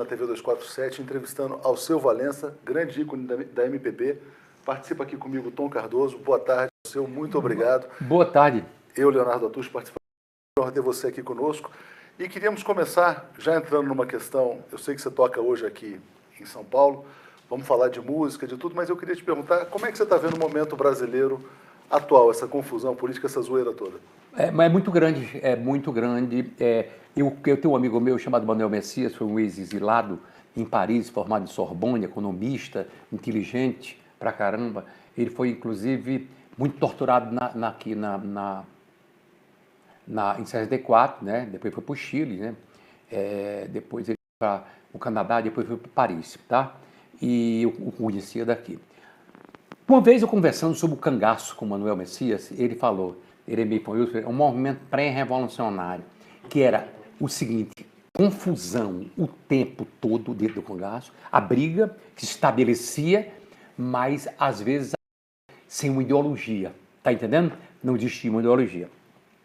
na TV 247, entrevistando Alceu Valença, grande ícone da MPB. Participa aqui comigo Tom Cardoso. Boa tarde, Alceu, muito obrigado. Boa tarde. Eu, Leonardo Atush, participando. É uma honra ter você aqui conosco. E queríamos começar, já entrando numa questão, eu sei que você toca hoje aqui em São Paulo, vamos falar de música, de tudo, mas eu queria te perguntar, como é que você está vendo o momento brasileiro atual, essa confusão política, essa zoeira toda? Mas é muito grande, é muito grande. Eu tenho um amigo meu chamado Manuel Messias, foi um ex-exilado em Paris, formado em Sorbonne, economista, inteligente pra caramba. Ele foi, inclusive, muito torturado aqui em 64, né? Depois foi para o Chile, né? Depois ele foi para o Canadá, depois foi para Paris, tá? E eu o conhecia daqui. Uma vez eu conversando sobre o cangaço com o Manuel Messias, ele falou, ele é meio um movimento pré-revolucionário, que era o seguinte: confusão o tempo todo dentro do cangaço, a briga que se estabelecia, mas às vezes sem uma ideologia, tá entendendo? Não existia uma ideologia.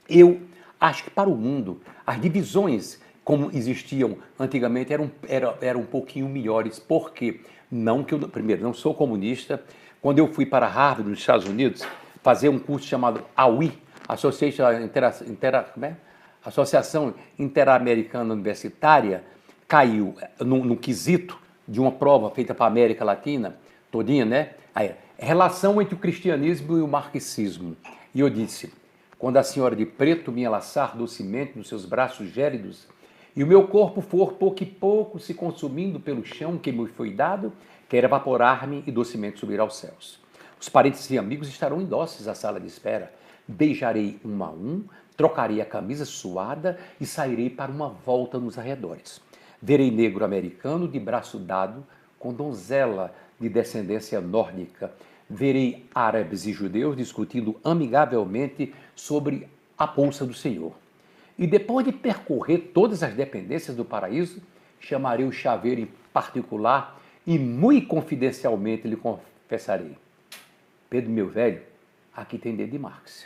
Eu acho que para o mundo, as divisões como existiam antigamente eram um pouquinho melhores, porque não que eu, primeiro, não sou comunista. Quando eu fui para Harvard, nos Estados Unidos, fazer um curso chamado AUI, Associação Interamericana Universitária, caiu no quesito de uma prova feita para a América Latina todinha, né? Aí, relação entre o cristianismo e o marxismo. E eu disse: quando a senhora de preto me enlaçar docemente nos seus braços gélidos, e o meu corpo for pouco e pouco se consumindo pelo chão que me foi dado, quer evaporar-me e docemente subir aos céus. Os parentes e amigos estarão indóceis à sala de espera. Beijarei um a um, trocarei a camisa suada e sairei para uma volta nos arredores. Verei negro americano de braço dado com donzela de descendência nórdica. Verei árabes e judeus discutindo amigavelmente sobre a bolsa do Senhor. E depois de percorrer todas as dependências do paraíso, chamarei o chaveiro em particular e muito confidencialmente lhe confessarei: Pedro, meu velho, aqui tem dedo de Marx.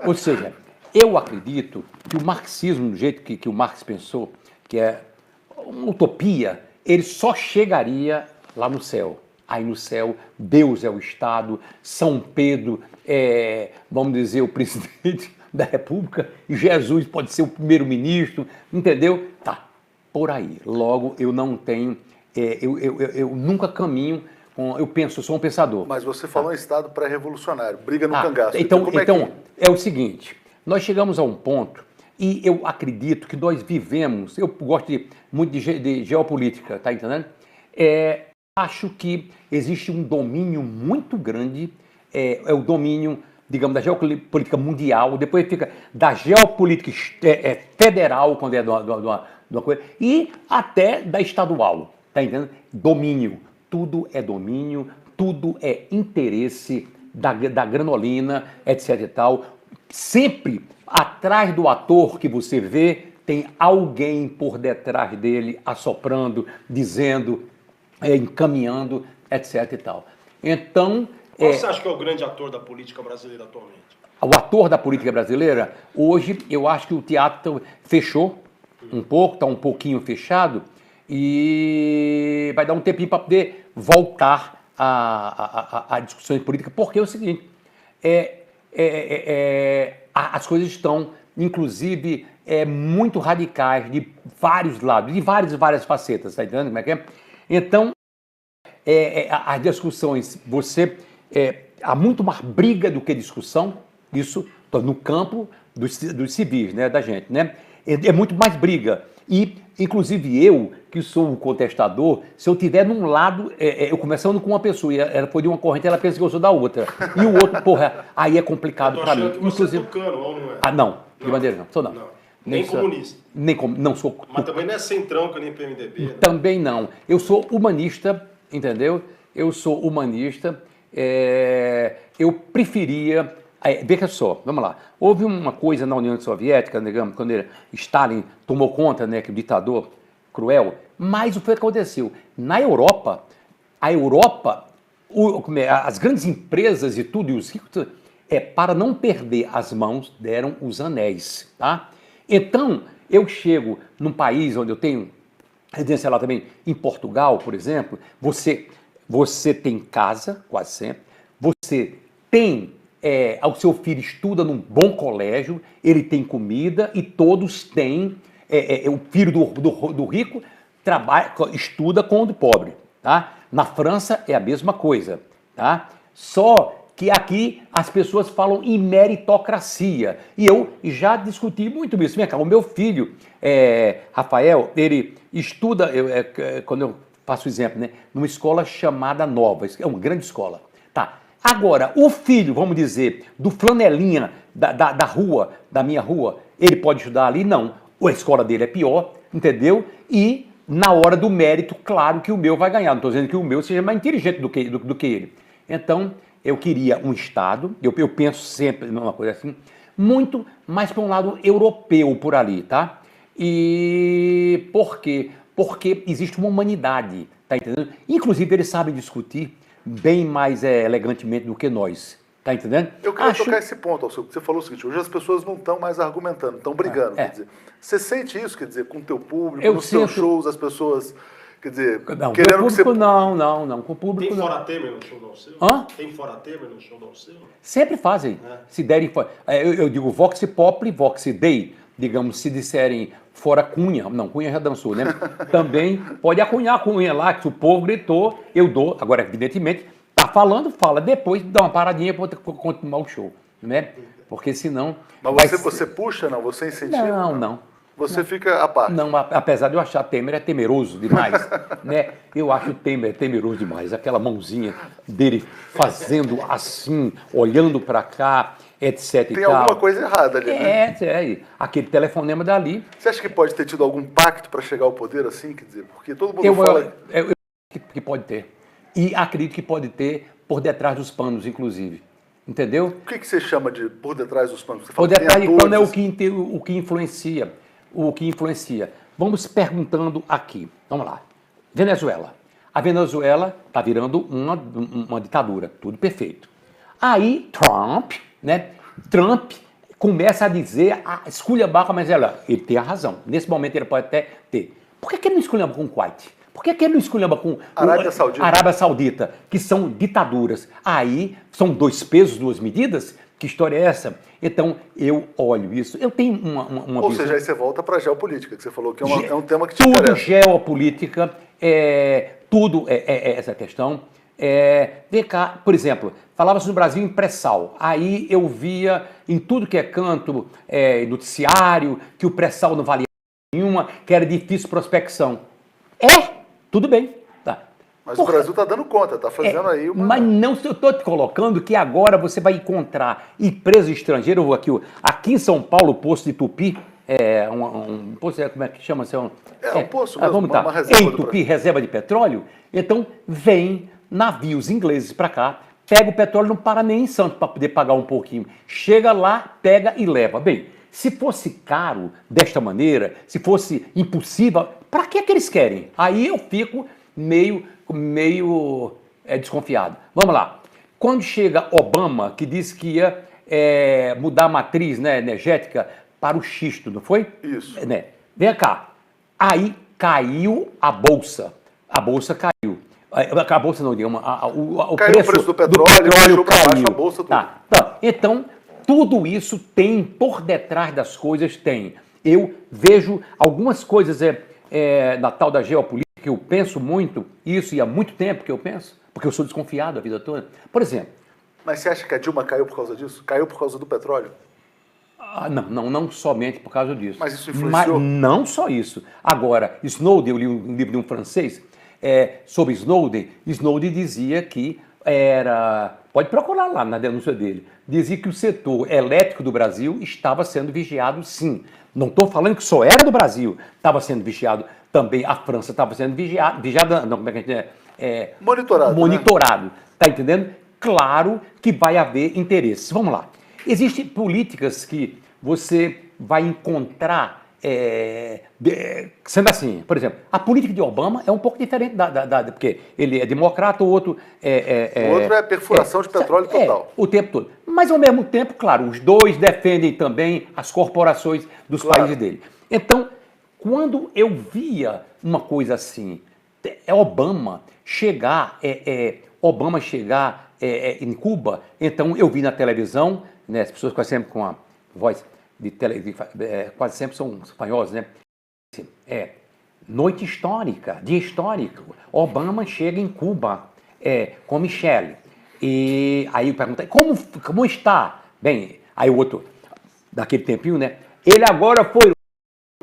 Ou seja, eu acredito que o marxismo, do jeito que o Marx pensou, que é uma utopia, ele só chegaria lá no céu. Aí no céu, Deus é o Estado, São Pedro é, vamos dizer, o presidente da República, e Jesus pode ser o primeiro-ministro, entendeu? Tá, por aí. Logo, eu não tenho, eu nunca caminho, eu sou um pensador. Mas você falou em Estado pré-revolucionário, briga no cangaço. Então é o seguinte, nós chegamos a um ponto, e eu acredito que nós vivemos, eu gosto muito de geopolítica, tá entendendo? Acho que existe um domínio muito grande, é o domínio, digamos, da geopolítica mundial, depois fica da geopolítica federal, quando é de uma coisa, e até da estadual, tá entendendo? Domínio, tudo é domínio, tudo é interesse da granolina, etc e tal. Sempre atrás do ator que você vê, tem alguém por detrás dele assoprando, dizendo, encaminhando, etc e tal. Então... Qual você acha que é o grande ator da política brasileira atualmente? O ator da política brasileira, hoje, eu acho que o teatro fechou um pouco, está um pouquinho fechado, e vai dar um tempinho para poder voltar a discussões políticas, porque é o seguinte, as coisas estão, inclusive, muito radicais de vários lados, de várias facetas, tá entendendo como é que é? Então, as discussões, há muito mais briga do que discussão, isso no campo dos civis, né, da gente, né? É muito mais briga. E, inclusive, eu, que sou um contestador, se eu tiver num lado, eu começando com uma pessoa, e ela foi de uma corrente, ela pensa que eu sou da outra. E o outro, porra, aí é complicado para mim. Que você inclusive... é tucano, ou não é? Ah, não, de maneira não, sou não. Nem comunista. Não sou. Mas também não é centrão, que nem PMDB. Né? Também não. Eu sou humanista, entendeu? Eu sou humanista. Eu preferia... Veja só, vamos lá. Houve uma coisa na União Soviética, digamos, quando Stalin tomou conta, né, que o ditador cruel, mas o que aconteceu? Na Europa, as grandes empresas e tudo, e os ricos, para não perder as mãos, deram os anéis, tá? Então, eu chego num país onde eu tenho residencial lá também, em Portugal, por exemplo, você tem casa, quase sempre, você tem, o seu filho estuda num bom colégio, ele tem comida e todos têm, o filho do rico trabalha, estuda com o do pobre, tá? Na França é a mesma coisa, tá? Só que aqui as pessoas falam em meritocracia. E eu já discuti muito isso. Vem cá, o meu filho, Rafael, ele estuda, quando eu faço exemplo, né, numa escola chamada Nova, é uma grande escola. Tá. Agora, o filho, vamos dizer, do flanelinha da rua, da minha rua, ele pode estudar ali? Não. A escola dele é pior, entendeu? E na hora do mérito, claro que o meu vai ganhar. Não estou dizendo que o meu seja mais inteligente do que ele. Então, eu queria um Estado, eu penso sempre numa coisa assim, muito mais para um lado europeu por ali, tá? E por quê? Porque existe uma humanidade, tá entendendo? Inclusive, eles sabem discutir bem mais elegantemente do que nós, tá entendendo? Eu queria tocar esse ponto, Alceu, porque você falou o seguinte, hoje as pessoas não estão mais argumentando, estão brigando, quer dizer. Você sente isso, quer dizer, com o teu público, nos seus shows, as pessoas... Quer dizer, não, querendo com o público, que você... não, com o público tem não. Fora Temer no show do Alceu? Hã? Tem Fora Temer no show do Alceu? Sempre fazem. Se derem... Eu digo Vox Populi, Vox Dei, digamos, se disserem fora Cunha, não, Cunha já dançou, né? Também pode acunhar a Cunha lá, que o povo gritou, eu dou. Agora, evidentemente, tá falando, fala, depois dá uma paradinha para continuar o show, né? Porque senão... Mas você puxa, não? Você incentiva? Não. Você fica à parte? Não, apesar de eu achar Temer temeroso demais, né? Eu acho o Temer temeroso demais. Aquela mãozinha dele fazendo assim, olhando para cá, etc. Tem alguma coisa errada ali, né? Aquele telefonema dali. Você acha que pode ter tido algum pacto para chegar ao poder assim? Quer dizer, porque todo mundo fala... Eu que pode ter. E acredito que pode ter por detrás dos panos, inclusive. Entendeu? O que você chama de por detrás dos panos? Você fala por detrás dos panos é o que influencia. O que influencia. Vamos perguntando aqui. Vamos lá. Venezuela. A Venezuela está virando uma ditadura. Tudo perfeito. Aí Trump, né? Trump começa a dizer, a esculhambar com a Venezuela. Ele tem a razão. Nesse momento ele pode até ter. Por que ele não esculhamba com o Kuwait? Por que ele não esculhamba com Arábia Saudita, que são ditaduras? Aí são dois pesos, duas medidas? Que história é essa? Então, eu olho isso. Eu tenho uma Ou seja, aí você volta para a geopolítica, que você falou que é um tema que te interessa. Tudo geopolítica, tudo é essa questão. Vem cá, por exemplo, falava-se no Brasil em pré-sal. Aí eu via em tudo que é canto, noticiário, que o pré-sal não valia nenhuma, que era difícil prospecção. Tudo bem. Mas o Brasil está dando conta, está fazendo aí uma... Mas não, eu estou te colocando que agora você vai encontrar empresa estrangeira. Eu vou aqui em São Paulo, o Poço de Tupi, um poço, como é que chama-se? Um poço mesmo, vamos uma reserva em Tupi, reserva de petróleo. Então, vem navios ingleses para cá, pega o petróleo, não para nem em Santos para poder pagar um pouquinho. Chega lá, pega e leva. Bem, se fosse caro desta maneira, se fosse impossível, para que eles querem? Aí eu fico meio desconfiado. Vamos lá. Quando chega Obama, que disse que ia mudar a matriz, né, energética para o xisto, não foi? Isso. Né? Vem cá. Aí caiu a bolsa. A bolsa caiu. A bolsa não, digamos, o preço do petróleo caiu. Baixo, a bolsa tudo. Tá. Então, tudo isso tem, por detrás das coisas, tem. Eu vejo algumas coisas na tal da geopolítica, que eu penso muito, isso e há muito tempo que eu penso, porque eu sou desconfiado a vida toda. Por exemplo... Mas você acha que a Dilma caiu por causa disso? Caiu por causa do petróleo? Não somente por causa disso. Mas isso influenciou? Mas não só isso. Agora, Snowden, eu li um livro de um francês sobre Snowden. Snowden dizia que pode procurar lá na denúncia dele, dizia que o setor elétrico do Brasil estava sendo vigiado, sim. Não estou falando que só era do Brasil, estava sendo vigiado também, a França estava sendo vigiada, não, como é que a gente monitorado, tá entendendo? Claro que vai haver interesses. Vamos lá. Existem políticas que você vai encontrar, sendo assim, por exemplo, a política de Obama é um pouco diferente porque ele é democrata, o outro o outro é perfuração de petróleo total. O tempo todo. Mas, ao mesmo tempo, claro, os dois defendem também as corporações dos países dele. Então, quando eu via uma coisa assim, Obama chegar em Cuba, então eu vi na televisão, né, as pessoas quase sempre com a voz quase sempre são espanhóis, né? Noite histórica, dia histórico. Obama chega em Cuba com Michelle. E aí eu perguntei, como está? Bem, aí o outro, daquele tempinho, né? Ele agora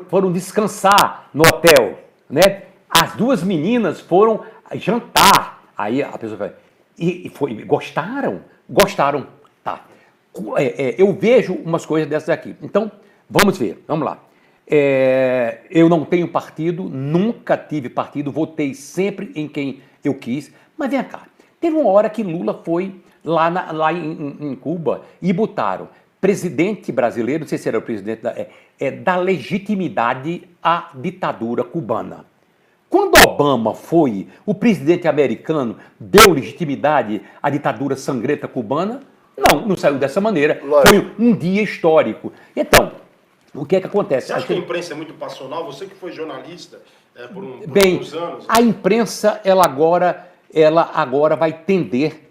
foram descansar no hotel, né? As duas meninas foram jantar. Aí a pessoa fala, gostaram? Gostaram, tá. Eu vejo umas coisas dessas aqui. Então, vamos ver, vamos lá. Eu não tenho partido, nunca tive partido, votei sempre em quem eu quis. Mas vem cá, teve uma hora que Lula foi lá em Cuba e botaram presidente brasileiro, não sei se era o presidente da legitimidade à ditadura cubana. Quando Obama foi, o presidente americano deu legitimidade à ditadura sangrenta cubana? Não saiu dessa maneira. Lógico. Foi um dia histórico. Então, o que é que acontece? Você acha que a imprensa é muito passional? Você que foi jornalista por Bem, alguns anos. a imprensa, ela agora vai tender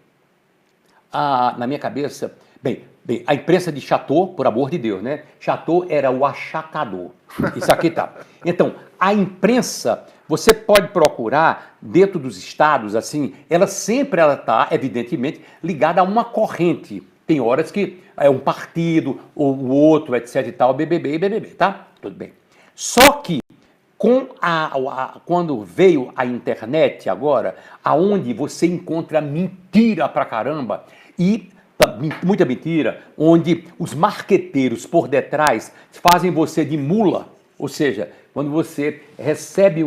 na minha cabeça, bem, a imprensa de Chateau, por amor de Deus, né? Chateau era o achacador. Isso aqui tá. Então, a imprensa, você pode procurar dentro dos estados, assim, ela sempre está, evidentemente, ligada a uma corrente. Tem horas que é um partido, ou o outro, etc e tal, BBB, tá? Tudo bem. Só que, quando veio a internet agora, aonde você encontra mentira pra caramba, e muita mentira, onde os marqueteiros por detrás fazem você de mula, ou seja, quando você recebe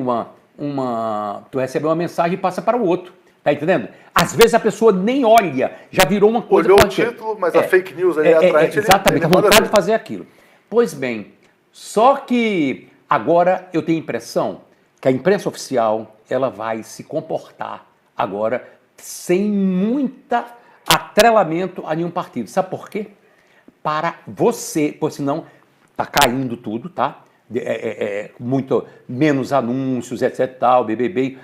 tu recebe uma mensagem e passa para o outro, tá entendendo? Às vezes a pessoa nem olha, já virou uma coisa... Olhou o título, mas a fake news ali atrás... Exatamente, a vontade de fazer aquilo. Pois bem, só que agora eu tenho a impressão que a imprensa oficial, ela vai se comportar agora sem muita atrelamento a nenhum partido. Sabe por quê? Para você, pois senão tá caindo tudo, tá? Muito menos anúncios, etc, tal, BBB,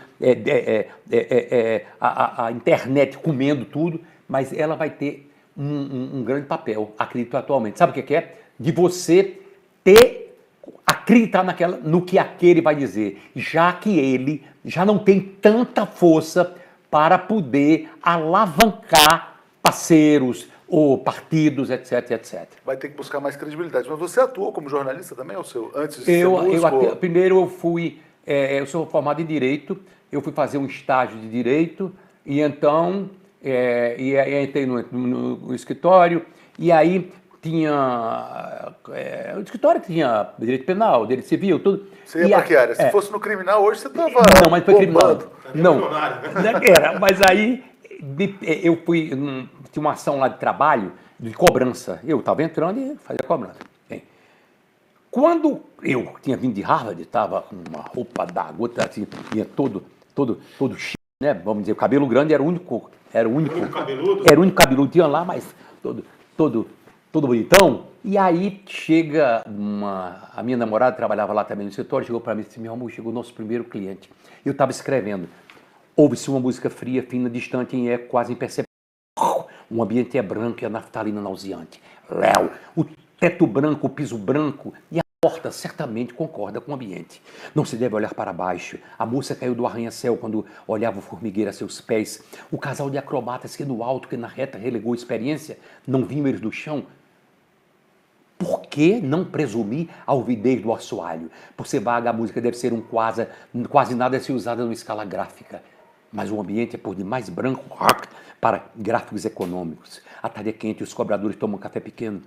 a internet comendo tudo, mas ela vai ter um grande papel, acredito atualmente. Sabe o que é? De você acreditar no que aquele vai dizer, já que ele já não tem tanta força para poder alavancar parceiros ou partidos, etc, etc. Vai ter que buscar mais credibilidade. Mas você atuou como jornalista também, antes de ser músico? Primeiro eu sou formado em Direito, eu fui fazer um estágio de Direito, e então entrei no escritório, e aí tinha... o escritório tinha Direito Penal, Direito Civil, tudo. Você ia para que área? Se fosse no criminal, hoje você estava... Não, mas foi criminal. Não, mas aí eu tinha uma ação lá de trabalho, de cobrança. Eu estava entrando e fazia cobrança. Bem, quando eu tinha vindo de Harvard, estava com uma roupa d'água, assim, tinha todo chique, né? Vamos dizer, o cabelo grande era o único cabeludo? Era o único cabeludo, tinha lá, mas todo bonitão. E aí chega a minha namorada trabalhava lá também no escritório, chegou para mim e disse: meu amor, chegou o nosso primeiro cliente. Eu estava escrevendo. Ouve-se uma música fria, fina, distante, em eco, quase imperceptível. O ambiente é branco e a naftalina nauseante. Léo, o teto branco, o piso branco e a porta certamente concorda com o ambiente. Não se deve olhar para baixo. A moça caiu do arranha-céu quando olhava o formigueiro a seus pés. O casal de acrobatas que no alto, que na reta relegou experiência, não viam eles do chão. Por que não presumir a ouvidez do assoalho? Por ser vaga, a música deve ser quase nada a ser usada numa escala gráfica. Mas o ambiente é por demais branco para gráficos econômicos. A tarde é quente e os cobradores tomam café pequeno.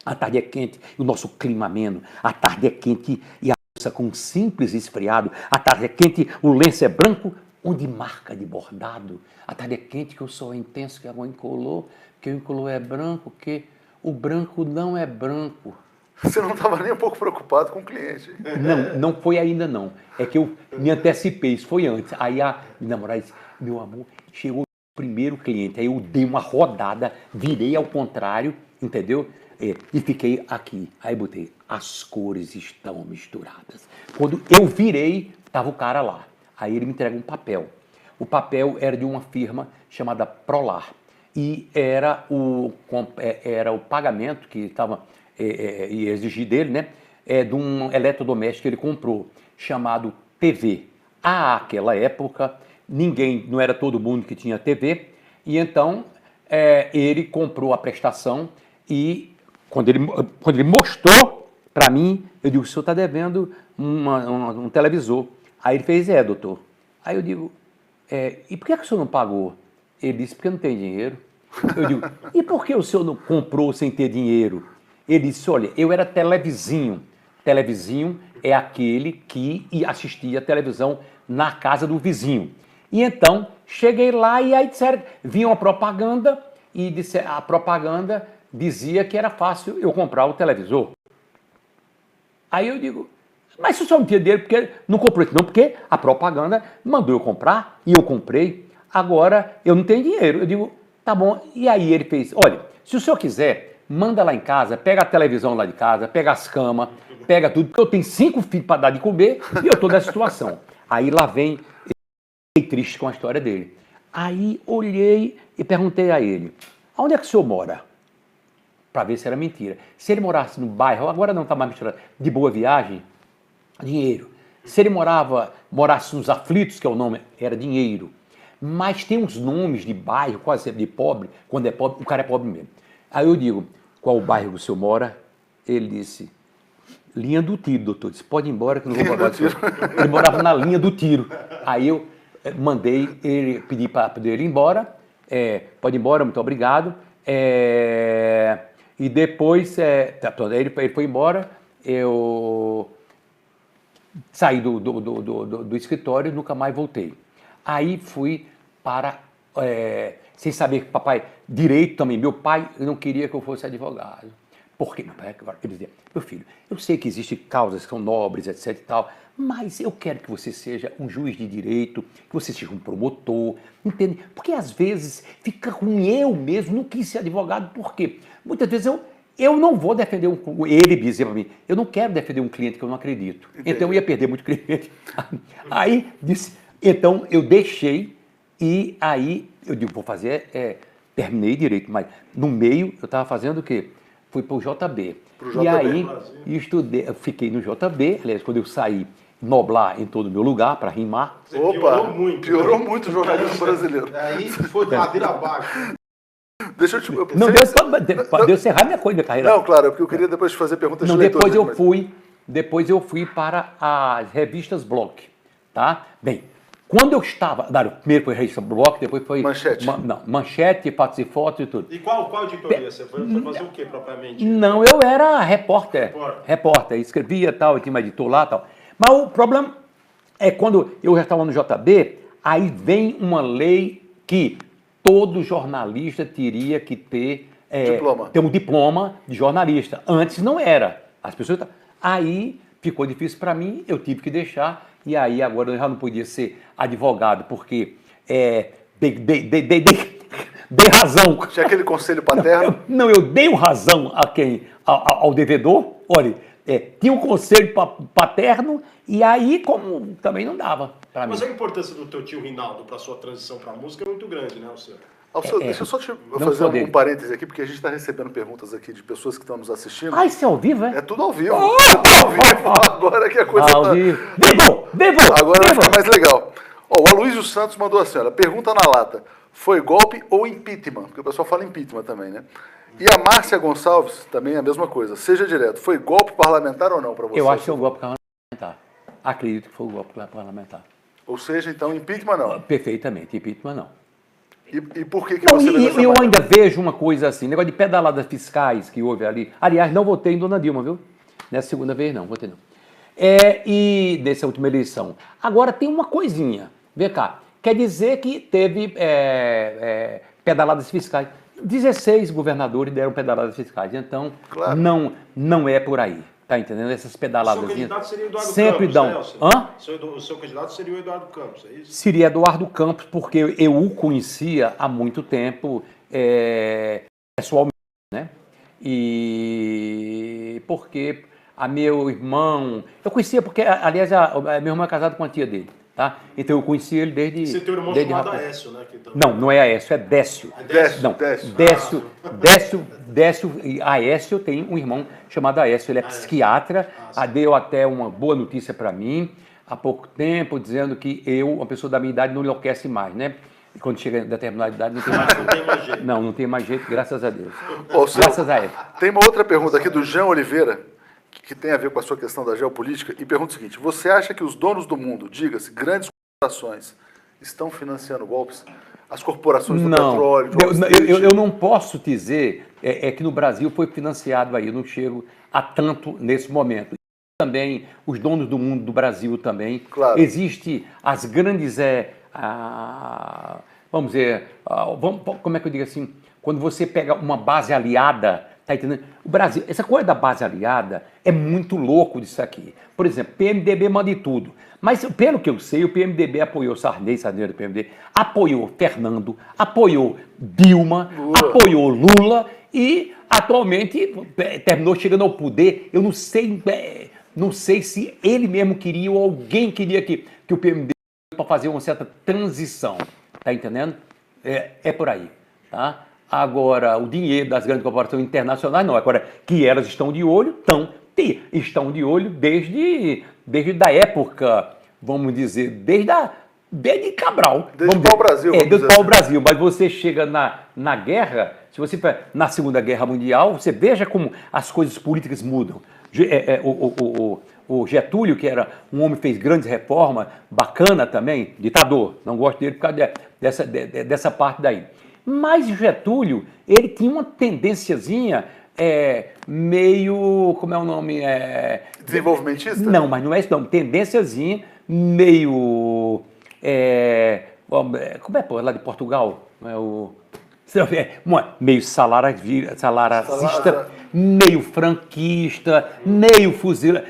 A tarde é quente e o nosso clima ameno. A tarde é quente e a moça com um simples esfriado. A tarde é quente, o lenço é branco, onde marca de bordado. A tarde é quente que o sol é intenso, que a água incolor, que o incolor é branco, que o branco não é branco. Você não estava nem um pouco preocupado com o cliente. Não foi ainda não. É que eu me antecipei, isso foi antes. Aí a minha namorada disse: meu amor, chegou o primeiro cliente. Aí eu dei uma rodada, virei ao contrário, entendeu? E fiquei aqui. Aí botei, as cores estão misturadas. Quando eu virei, estava o cara lá. Aí ele me entrega um papel. O papel era de uma firma chamada Prolar. E era o pagamento que estava ia exigir dele, né? De um eletrodoméstico que ele comprou, chamado TV. Àquela época, não era todo mundo que tinha TV, e então ele comprou a prestação e quando ele mostrou para mim, eu digo, o senhor está devendo um televisor. Aí ele fez, doutor. Aí eu digo, e por que o senhor não pagou? Ele disse, porque não tem dinheiro. Eu digo, e por que o senhor não comprou sem ter dinheiro? Ele disse, olha, eu era televizinho. Televizinho é aquele que assistia a televisão na casa do vizinho. E então, cheguei lá e aí disseram, vinha uma propaganda e a propaganda dizia que era fácil eu comprar o televisor. Aí eu digo, mas se o senhor não tinha dinheiro, porque não comprou? Não, porque a propaganda mandou eu comprar e eu comprei. Agora eu não tenho dinheiro. Eu digo, tá bom. E aí ele fez, olha, se o senhor quiser, manda lá em casa, pega a televisão lá de casa, pega as camas, pega tudo, porque eu tenho 5 filhos para dar de comer e eu estou nessa situação. Aí lá vem, eu fiquei triste com a história dele. Aí olhei e perguntei a ele, aonde é que o senhor mora? Para ver se era mentira. Se ele morasse no bairro, agora não está mais misturado, de Boa Viagem, dinheiro. Se ele morasse nos Aflitos, que é o nome, era dinheiro. Mas tem uns nomes de bairro, quase sempre de pobre, quando é pobre, o cara é pobre mesmo. Aí eu digo, qual o bairro que o senhor mora? Ele disse, linha do Tiro, doutor. Disse, pode ir embora que eu não vou pagar. Ele morava na linha do Tiro. Aí eu mandei ele, pedi para ele ir embora, pode ir embora, muito obrigado. E depois, ele foi embora, eu saí do escritório e nunca mais voltei. Aí fui para, sem saber que papai, direito também, meu pai não queria que eu fosse advogado. Por quê? Ele dizia, meu filho, eu sei que existem causas que são nobres, etc e tal, mas eu quero que você seja um juiz de direito, que você seja um promotor, entende? Porque às vezes fica ruim, eu mesmo não quis ser advogado, por quê? Muitas vezes eu não vou defender ele dizia para mim, eu não quero defender um cliente que eu não acredito. Entendi. Então eu ia perder muito cliente. Aí disse, então eu deixei e aí eu digo, vou fazer, terminei direito, mas no meio eu estava fazendo o quê? Fui para o JB. E aí estudei, eu fiquei no JB, aliás, quando eu saí, Noblar entrou no meu lugar para rimar. Você piorou muito o jornalismo brasileiro. Aí foi de ladeira abaixo. Deixa eu te... Não deu cerrar minha carreira. Não, claro, porque eu queria depois fazer perguntas de leitores. Depois eu fui para as revistas Block, tá? Bem, quando eu estava... Primeiro foi a revista Block, depois foi... Manchete. Manchete, Fatos e Fotos e tudo. E qual editoria? Você foi fazer o quê, propriamente? Não, eu era repórter. Escrevia tal, tinha uma editor lá tal. Mas o problema é quando eu já estava no JB, aí vem uma lei que todo jornalista teria que ter um diploma de jornalista. Antes não era. As pessoas... Aí ficou difícil para mim, eu tive que deixar, e aí agora eu já não podia ser advogado, porque dei razão. Tinha aquele conselho paterno? Eu dei razão ao devedor, olha, tinha um conselho paterno, e aí como também não dava para mim. Mas a importância do teu tio Rinaldo para a sua transição para a música é muito grande, né, Alceu? Deixa eu só te fazer um parêntese aqui, porque a gente está recebendo perguntas aqui de pessoas que estão nos assistindo. Ah, isso é ao vivo, é? É tudo ao vivo. Tudo ao vivo. Agora que a coisa tá... Devo! Agora vai ficar mais legal. O Aloysio Santos mandou assim, olha, pergunta na lata, foi golpe ou impeachment? Porque o pessoal fala impeachment também, né? E a Márcia Gonçalves, também a mesma coisa. Seja direto, foi golpe parlamentar ou não para você? Eu acho que foi um golpe parlamentar. Acredito que foi um golpe parlamentar. Ou seja, então, impeachment não? Perfeitamente, impeachment não. E por que você vê dessa eu ainda vejo uma coisa assim, negócio de pedaladas fiscais que houve ali. Aliás, não votei em Dona Dilma, viu? Nessa segunda vez não, votei não. E nessa última eleição. Agora tem uma coisinha, vê cá, quer dizer que teve pedaladas fiscais. 16 governadores deram pedaladas fiscais, então claro. não é por aí. Tá entendendo? Essas pedaladas. O seu candidato seria o Eduardo sempre Campos, dão. Né, Hã? O seu candidato seria o Eduardo Campos, é isso? Seria Eduardo Campos, porque eu o conhecia há muito tempo pessoalmente, né? E porque a meu irmão... Eu conhecia porque, aliás, meu irmão é casado com a tia dele, tá? Então eu conheci ele desde... Você tem um irmão desde chamado rapaz. Aécio, né? Não, não é Aécio, é Décio. É Décio? Não, Décio. Décio e Aécio tem um irmão chamado Aécio, ele é psiquiatra, deu até uma boa notícia para mim há pouco tempo, dizendo que uma pessoa da minha idade não enlouquece mais, né? E quando chega a determinada idade não tem mais jeito. Não tem mais jeito. Não tem mais jeito, graças a Deus. Ô, Céu, Graças a ele. tem uma outra pergunta aqui do Jean Oliveira, que tem a ver com a sua questão da geopolítica, e pergunta o seguinte: você acha que os donos do mundo, diga-se, grandes corporações, estão financiando golpes? As corporações do petróleo... Eu não posso dizer que no Brasil foi financiado aí, eu não chego a tanto nesse momento. Também os donos do mundo do Brasil também. Claro. Existe as grandes, vamos dizer, como é que eu digo assim, quando você pega uma base aliada, tá entendendo? O Brasil, essa coisa da base aliada é muito louco disso aqui. Por exemplo, PMDB manda em tudo. Mas, pelo que eu sei, o PMDB apoiou Sarney do PMDB, apoiou Fernando, apoiou Dilma, apoiou Lula e, atualmente, terminou chegando ao poder. Eu não sei se ele mesmo queria ou alguém queria que o PMDB para fazer uma certa transição. Tá entendendo? É por aí, tá? Agora, o dinheiro das grandes corporações internacionais, não. Agora, que elas estão de olho, estão de olho desde da época, vamos dizer, desde Cabral. Desde o pau-brasil. Desde o pau-brasil. Mas você chega na guerra, se você na Segunda Guerra Mundial, você veja como as coisas políticas mudam. O Getúlio, que era um homem que fez grandes reformas, bacana também, ditador, não gosto dele por causa dessa parte daí. Mas o Getúlio, ele tinha uma tendênciazinha meio, como é o nome? Desenvolvimentista? Não, mas não é isso não, tendênciazinha meio, como é lá de Portugal? Meio salaracista, meio franquista, meio fuzila,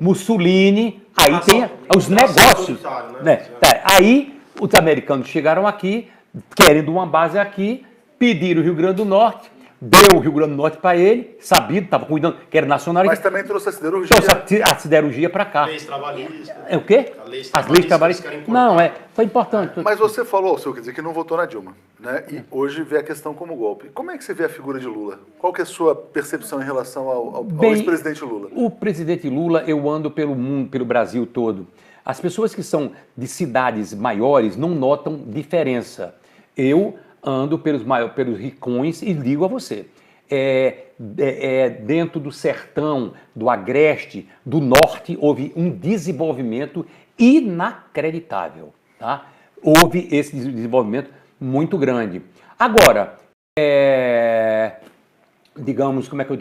Mussolini, aí tem os negócios. Né? Aí os americanos chegaram aqui, querendo uma base aqui, pediram o Rio Grande do Norte, deu o Rio Grande do Norte para ele, sabido, estava cuidando, que era nacionalista. Mas também trouxe a siderurgia. Trouxe a siderurgia para cá. Leis trabalhistas. O quê? As leis trabalhistas. Não, foi importante. Mas você falou, senhor, quer dizer, que não votou na Dilma, né? E hoje vê a questão como golpe. Como é que você vê a figura de Lula? Qual que é a sua percepção em relação ao ex-presidente Lula? O presidente Lula, eu ando pelo mundo, pelo Brasil todo. As pessoas que são de cidades maiores não notam diferença. Eu ando pelos ricões e digo a você, dentro do sertão, do agreste, do norte, houve um desenvolvimento inacreditável, tá? Houve esse desenvolvimento muito grande. Agora, digamos, como é que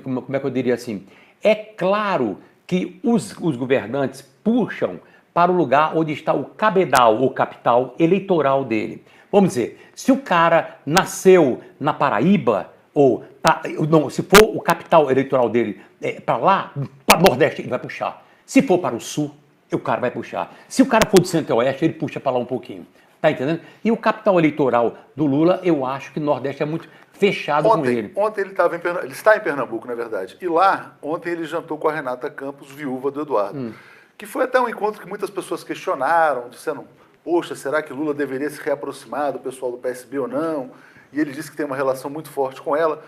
eu diria assim, é claro que os governantes puxam para o lugar onde está o cabedal, ou capital eleitoral dele. Vamos dizer, se o cara nasceu na Paraíba, se for o capital eleitoral dele para lá, para o Nordeste, ele vai puxar. Se for para o Sul, o cara vai puxar. Se o cara for do Centro-Oeste, ele puxa para lá um pouquinho. Tá entendendo? E o capital eleitoral do Lula, eu acho que o Nordeste é muito fechado com ele. Ontem ele está em Pernambuco, na verdade. E lá, ontem ele jantou com a Renata Campos, viúva do Eduardo. Que foi até um encontro que muitas pessoas questionaram, disseram: poxa, será que Lula deveria se reaproximar do pessoal do PSB ou não? E ele disse que tem uma relação muito forte com ela.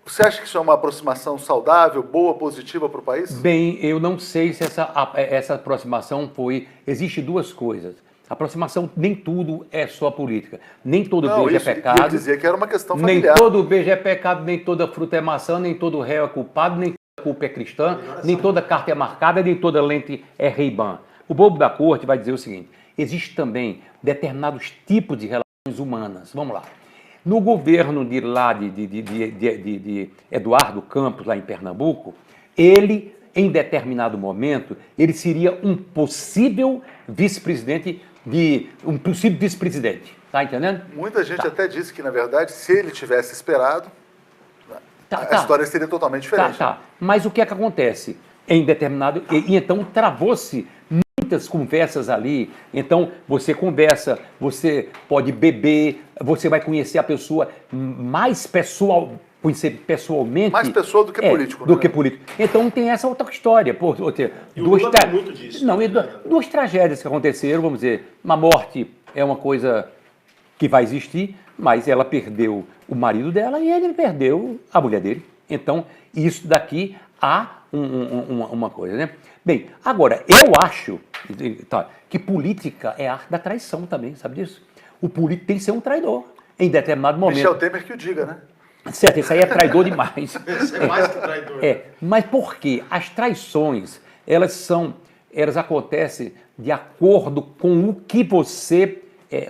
Você acha que isso é uma aproximação saudável, boa, positiva para o país? Bem, eu não sei se essa aproximação foi... Existem duas coisas. A aproximação, nem tudo é só política. Nem todo beijo é pecado. Eu dizia que era uma questão familiar. Nem todo beijo é pecado, nem toda fruta é maçã, nem todo réu é culpado, nem toda culpa é cristã, nem toda carta é marcada, nem toda lente é Ray-Ban. O bobo da corte vai dizer o seguinte: existem também determinados tipos de relações humanas. Vamos lá. No governo de Eduardo Campos, lá em Pernambuco, ele, em determinado momento, ele seria um possível vice-presidente, tá entendendo? Muita gente até disse que, na verdade, se ele tivesse esperado, a história seria totalmente diferente. Mas o que é que acontece? Em determinado... E então travou-se muitas conversas ali. Então você conversa, você pode beber, você vai conhecer a pessoa mais conhecer pessoalmente. Mais pessoa do que político, do né? que político. Então tem essa outra história. E o Lula tem muito disso. Não, duas tragédias que aconteceram, vamos dizer, uma morte é uma coisa que vai existir, mas ela perdeu o marido dela e ele perdeu a mulher dele. Então, isso daqui há uma coisa, né? Bem, agora, eu acho que política é a arte da traição também, sabe disso? O político tem que ser um traidor em determinado momento. Michel Temer que o diga, né? Certo, isso aí é traidor demais. Isso é mais que traidor. Mas por quê? As traições, elas acontecem de acordo com o que você,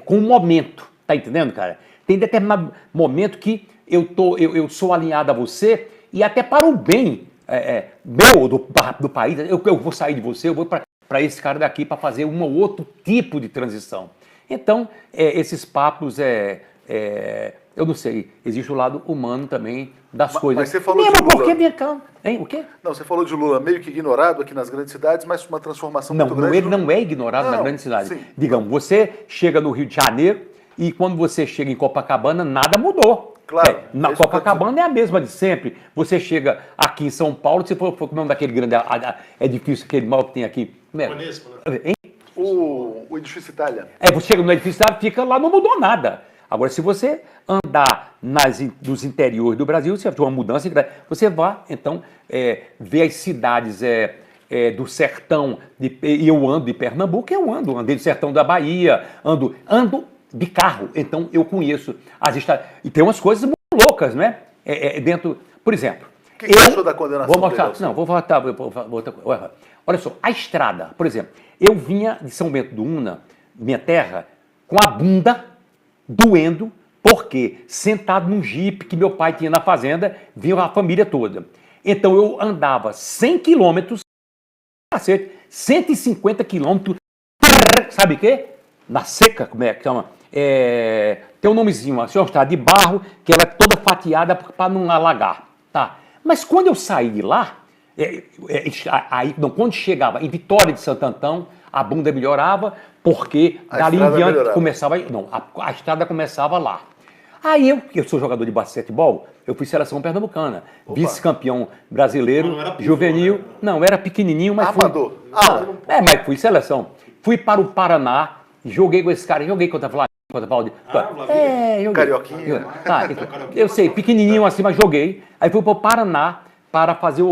com o momento, tá entendendo, cara? Tem determinado momento que eu sou alinhado a você e até para o bem meu do país, eu vou sair de você, eu vou para esse cara daqui para fazer um ou outro tipo de transição. Então, esses papos eu não sei, existe o lado humano também das coisas. Mas você falou mesmo de Lula. porque vem cá, hein? O quê? Não, você falou de Lula meio que ignorado aqui nas grandes cidades, mas uma transformação muito grande. Ele não é ignorado na grande cidade. Sim. Digamos, você chega no Rio de Janeiro e quando você chega em Copacabana, nada mudou. Claro. Na Copacabana é a mesma de sempre. Você chega aqui em São Paulo, se for como é daquele grande edifício, aquele mal que tem aqui. Unesco, né? Hein? O edifício Itália. Você chega no edifício, fica lá, não mudou nada. Agora, se você andar nos interiores do Brasil, você tem uma mudança, você vai, então, ver as cidades do sertão, e eu ando de Pernambuco, andei do sertão da Bahia, ando de carro, então eu conheço as estradas. E tem umas coisas muito loucas, né? Dentro, por exemplo... O que você achou da condenação vou mostrar, dele? não, vou voltar. Olha só, a estrada, por exemplo, eu vinha de São Bento do Una, minha terra, com a bunda doendo, porque sentado num jipe que meu pai tinha na fazenda, vinha a família toda. Então eu andava 100 quilômetros, 150 quilômetros, sabe o quê? Na seca, como é que chama? Tem um nomezinho, assim, uma estrada de barro, que ela é toda fatiada para não alagar, tá? Mas quando eu saí de lá, quando chegava em Vitória de Santo Antão, a bunda melhorava, porque dali em diante começava... Não, a estrada começava lá. Aí eu sou jogador de basquetebol, eu fui seleção pernambucana, vice-campeão brasileiro, juvenil. Né? Não, era pequenininho, mas Amador. mas fui seleção. Fui para o Paraná, joguei com esse cara, joguei contra Flamengo, contra Valdir. Joguei. Carioquinha. Eu sei, pequenininho assim, mas joguei. Aí fui para o Paraná para fazer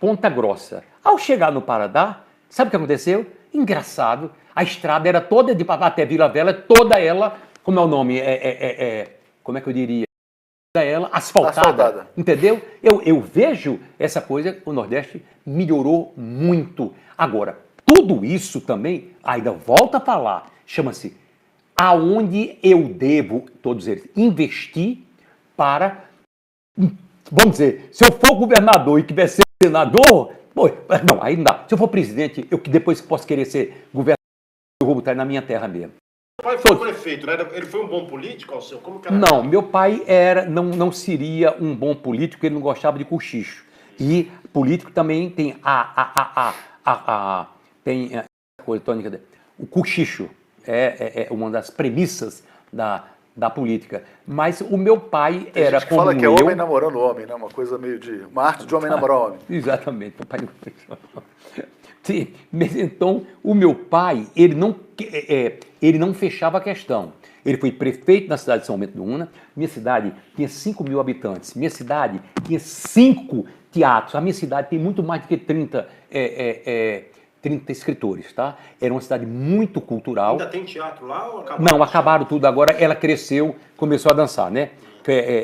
Ponta Grossa. Ao chegar no Paraná, sabe o que aconteceu? Engraçado, a estrada era toda até Vila Velha, toda ela, como é o nome? Como é que eu diria? Toda ela asfaltada. Entendeu? Eu vejo essa coisa, o Nordeste melhorou muito. Agora, tudo isso também, ainda volta a falar, chama-se aonde eu devo, todos eles, investir para, vamos dizer, se eu for governador e quiser ser senador, não, aí não dá. Se eu for presidente, eu que depois posso querer ser governador, eu vou botar na minha terra mesmo. O pai foi prefeito, né? Ele foi um bom político, Alceu? Como que era? Não, meu pai não seria um bom político, ele não gostava de cochicho. E político também tem coisa tônica. O cochicho é uma das premissas da política. Mas o meu pai tem era gente que como fala que é eu... homem namorando homem, né? Uma coisa meio de... Uma arte de homem namorar homem. Exatamente. Meu pai... Sim, mas então o meu pai, ele não fechava a questão. Ele foi prefeito na cidade de São Bento do Una. Minha cidade tinha 5.000 habitantes. Minha cidade tinha 5 teatros. A minha cidade tem muito mais do que 30 escritores, tá? Era uma cidade muito cultural. Ainda tem teatro lá ou acabaram? Não, acabaram tudo. Agora ela cresceu, começou a dançar, né?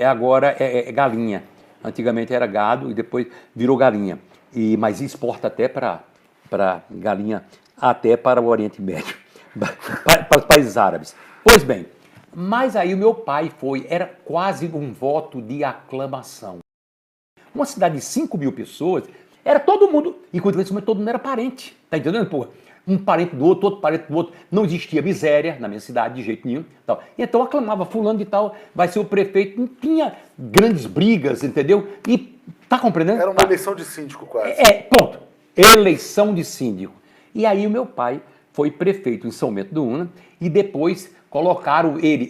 Agora é galinha. Antigamente era gado e depois virou galinha. Mas exporta até para galinha, até para o Oriente Médio, para os países árabes. Pois bem, mas aí o meu pai era quase um voto de aclamação. Uma cidade de 5.000 pessoas, era todo mundo, enquanto todo mundo era parente, tá entendendo, porra? Um parente do outro parente do outro, não existia miséria na minha cidade de jeito nenhum. Tal. Então aclamava, fulano de tal, vai ser o prefeito, não tinha grandes brigas, entendeu? E, tá compreendendo? Era uma eleição de síndico quase. Ponto. Eleição de síndico. E aí o meu pai foi prefeito em São Bento do Una e depois colocaram ele,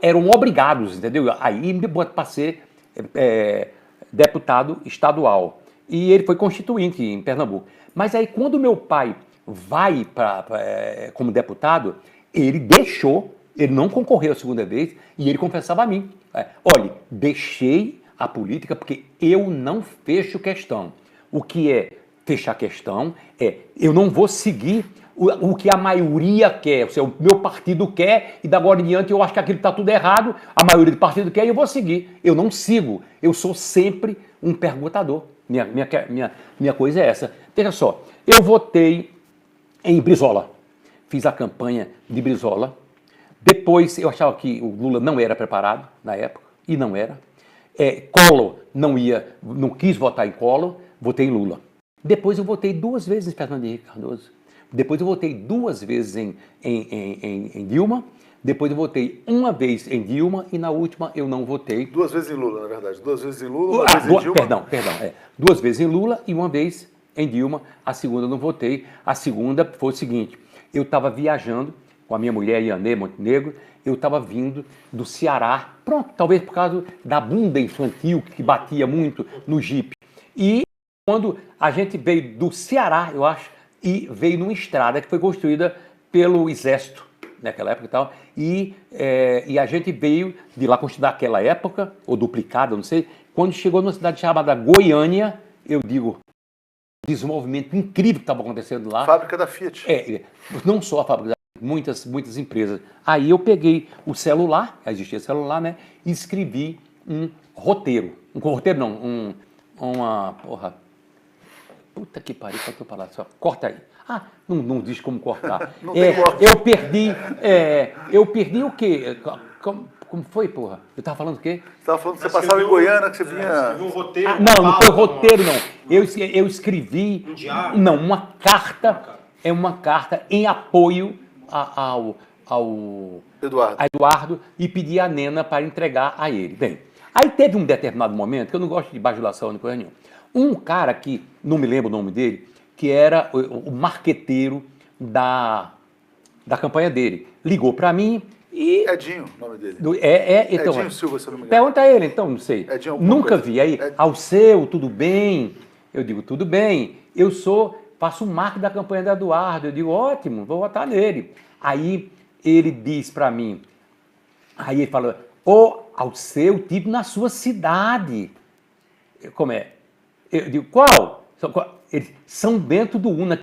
eram obrigados, entendeu? Aí me botou para ser deputado estadual. E ele foi constituinte em Pernambuco. Mas aí, quando meu pai vai como deputado, ele deixou, ele não concorreu a segunda vez, e ele confessava a mim. Olha, deixei a política porque eu não fecho questão. O que é fechar questão eu não vou seguir o que a maioria quer, ou seja, o meu partido quer, e da agora em diante eu acho que aquilo está tudo errado, a maioria do partido quer e eu vou seguir. Eu não sigo, eu sou sempre um perguntador. Minha coisa é essa. Veja só, eu votei em Brizola, fiz a campanha de Brizola, depois eu achava que o Lula não era preparado na época, e não era. Collor não quis votar em Collor, votei em Lula. Depois eu votei 2 vezes em Fernando Henrique Cardoso. Depois eu votei 2 vezes em Dilma. Depois eu votei 1 vez em Dilma e na última eu não votei. 2 vezes em Lula, na verdade. 2 vezes em Lula, 1 vez em Dilma. Perdão. 2 vezes em Lula e 1 vez em Dilma. A segunda eu não votei. A segunda foi o seguinte: eu estava viajando com a minha mulher, Ianê Montenegro. Eu estava vindo do Ceará, pronto, talvez por causa da bunda infantil que batia muito no jipe. E quando a gente veio do Ceará, eu acho, e veio numa estrada que foi construída pelo Exército, naquela época e tal, e a gente veio de lá construída naquela época, ou duplicada, não sei, quando chegou numa cidade chamada Goiânia, eu digo, desenvolvimento incrível que estava acontecendo lá. Fábrica da Fiat. Não só a fábrica da Fiat, muitas empresas. Aí eu peguei o celular, existia celular, né, e escrevi um roteiro. Um roteiro não, puta que pariu, para eu falar só. Corta aí. Não diz como cortar. Não tem corte. Eu perdi o quê? Como foi, porra? Eu tava falando o quê? Você estava falando que você passava em Goiânia, que você vinha... Você viu um roteiro? Não foi roteiro, não. Eu escrevi... Um diário? Não, uma carta. É uma carta em apoio ao Eduardo e pedi a Nena para entregar a ele. Bem, aí teve um determinado momento, que eu não gosto de bajulação nem coisa nenhuma, um cara que, não me lembro o nome dele, que era o marqueteiro da campanha dele, ligou para mim e... Edinho, o nome dele. Então, Edinho Silva, se eu não me engano. Pergunta a ele, então, não sei. Edinho, nunca coisa. Vi. Aí, Alceu, tudo bem? Eu digo, tudo bem. Faço o marketing da campanha do Eduardo. Eu digo, ótimo, vou votar nele. Aí ele diz para mim, aí ele falou, Alceu, tive na sua cidade. Como é? Eu digo, qual? Ele, São Bento do Una,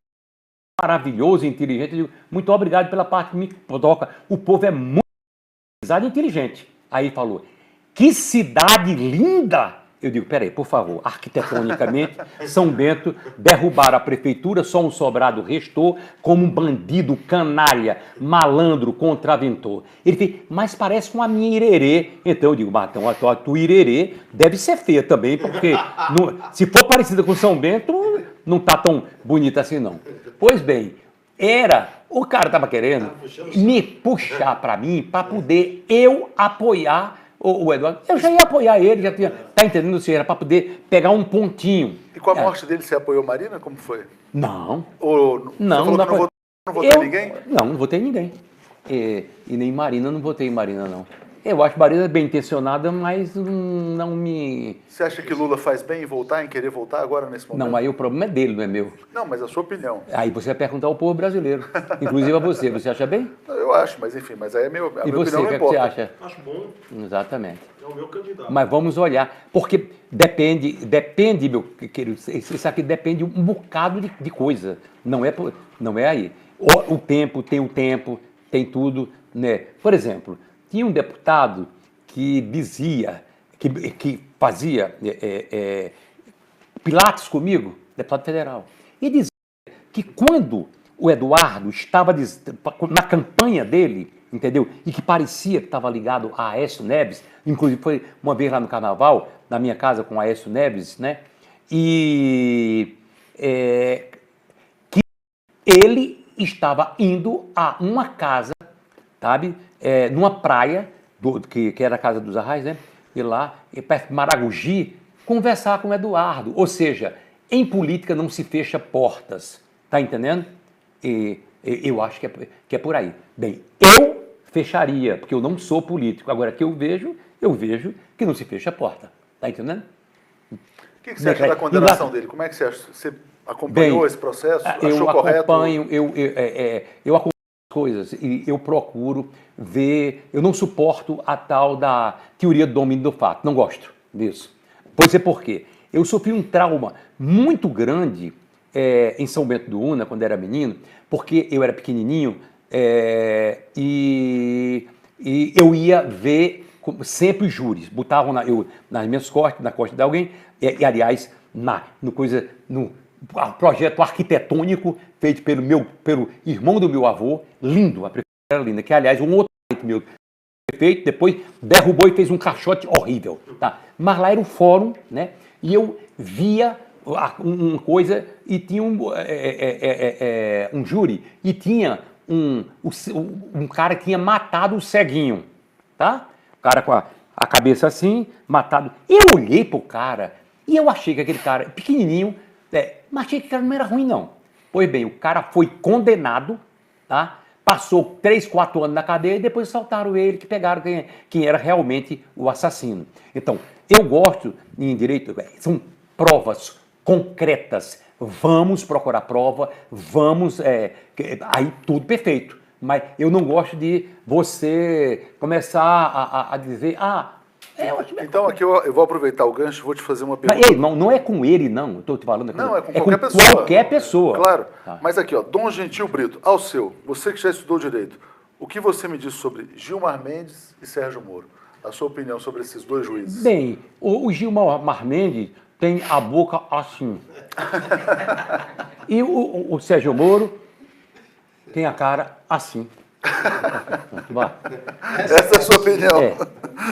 maravilhoso, inteligente. Eu digo, muito obrigado pela parte que me toca. O povo é muito organizado e inteligente. Aí ele falou, que cidade linda! Eu digo, peraí, por favor, arquitetonicamente, São Bento derrubaram a prefeitura, só um sobrado restou, como um bandido, canalha, malandro, contraventor. Ele fez, mas parece uma minha Irerê. Então eu digo, então a tua Irerê deve ser feia também, porque se for parecida com São Bento, não está tão bonita assim não. Pois bem, o cara estava querendo me puxar para mim, para poder eu apoiar o Eduardo. Eu já ia apoiar ele, já tinha, tá entendendo, se era para poder pegar um pontinho. E com a morte dele, você apoiou Marina? Como foi? Não. Não votei em ninguém? Não votei em ninguém. E nem Marina, não votei em Marina, não. Eu acho Marina bem intencionada, mas não me... Você acha que Lula faz bem em querer voltar agora nesse momento? Não, aí o problema é dele, não é meu. Não, mas a sua opinião. Aí você vai perguntar ao povo brasileiro, inclusive a você. Você acha bem? Eu acho, mas enfim, mas aí a minha e opinião você, não o que importa. você acha? Acho bom. Exatamente. É o meu candidato. Mas vamos olhar, porque depende, meu querido, isso aqui depende um bocado de coisa. Não é aí. O tempo, tem tudo, né? Por exemplo, tinha um deputado que dizia, que fazia pilates comigo, deputado federal, e dizia que quando o Eduardo estava na campanha dele, entendeu? E que parecia que estava ligado a Aécio Neves, inclusive foi uma vez lá no carnaval, na minha casa com Aécio Neves, né? E que ele estava indo a uma casa, sabe? Numa praia, que era a casa dos Arrais, né? E lá, perto de Maragogi, conversar com o Eduardo. Ou seja, em política não se fecha portas. Tá entendendo? E eu acho que é por aí. Bem, eu fecharia, porque eu não sou político. Agora, que eu vejo que não se fecha a porta. Está entendendo? O que você acha da condenação dele? Como é que você acha? Você acompanhou esse processo? Achou correto? Eu acompanho as coisas e eu procuro ver. Eu não suporto a tal da teoria do domínio do fato. Não gosto disso. Pois é por quê? Eu sofri um trauma muito grande em São Bento do Una, quando era menino, porque eu era pequenininho e eu ia ver sempre os júris. Botavam nas minhas costas, na costa de alguém, aliás, no projeto arquitetônico feito pelo irmão do meu avô, lindo, a prefeitura era linda, que aliás um outro meu prefeito depois derrubou e fez um caixote horrível. Tá? Mas lá era o fórum, né? E eu via uma coisa e tinha um júri e tinha um cara que tinha matado o ceguinho, tá? O cara com a cabeça assim, matado. Eu olhei pro cara e eu achei que aquele cara, pequenininho, mas achei que aquele cara não era ruim, não. Pois bem, o cara foi condenado, tá? Passou 3, 4 anos na cadeia e depois soltaram ele, que pegaram quem era realmente o assassino. Então, eu gosto, em direito, são provas concretas. Vamos procurar prova, aí tudo perfeito. Mas eu não gosto de você começar a dizer, então aqui eu vou aproveitar o gancho e vou te fazer uma pergunta. Mas, não é com ele, não. Eu estou te falando. Não, é com qualquer pessoa. Qualquer pessoa. Claro. Tá. Mas aqui, Dom Gentil Brito, ao seu, você que já estudou direito, o que você me diz sobre Gilmar Mendes e Sérgio Moro? A sua opinião sobre esses dois juízes? Bem, o Gilmar Mendes tem a boca assim. E o Sérgio Moro tem a cara assim. Essa é a sua opinião.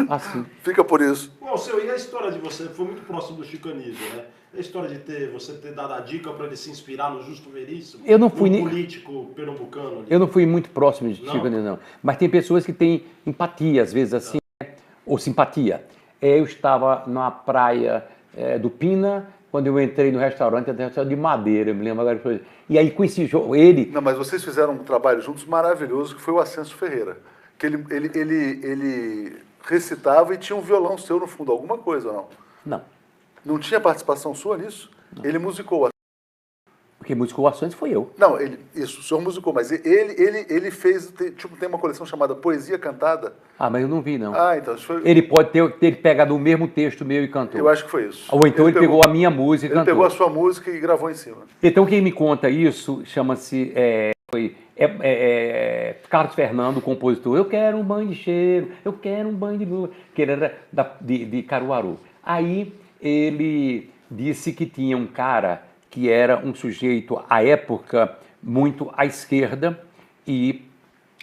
Assim. Fica por isso. Bom, seu, e a história de você foi muito próximo do chicanismo, né? A história de você ter dado a dica para ele se inspirar no Justo Veríssimo, eu não fui no político pernambucano ali. Eu não fui muito próximo de chicanismo, não. Mas tem pessoas que têm empatia, às vezes assim, ou simpatia. Eu estava na praia do Pina, quando eu entrei no restaurante de Madeira, eu me lembro agora. E aí conheci ele... Não, mas vocês fizeram um trabalho juntos maravilhoso, que foi o Ascenso Ferreira. Que ele recitava e tinha um violão seu no fundo, alguma coisa ou não? Não. Não tinha participação sua nisso? Não. Ele musicou. Porque musicou Ascenso foi eu. Não, o senhor musicou, mas ele fez, tem uma coleção chamada Poesia Cantada. Mas eu não vi, não. Então isso foi... Ele pode ter pegado o mesmo texto meu e cantou. Eu acho que foi isso. Ou então ele pegou a minha música e cantou. Ele pegou a sua música e gravou em cima. Então quem me conta isso chama-se... Carlos Fernando, o compositor. Eu quero um banho de cheiro, eu quero um banho de lua. Que ele era de Caruaru. Aí ele disse que tinha um cara que era um sujeito, à época, muito à esquerda e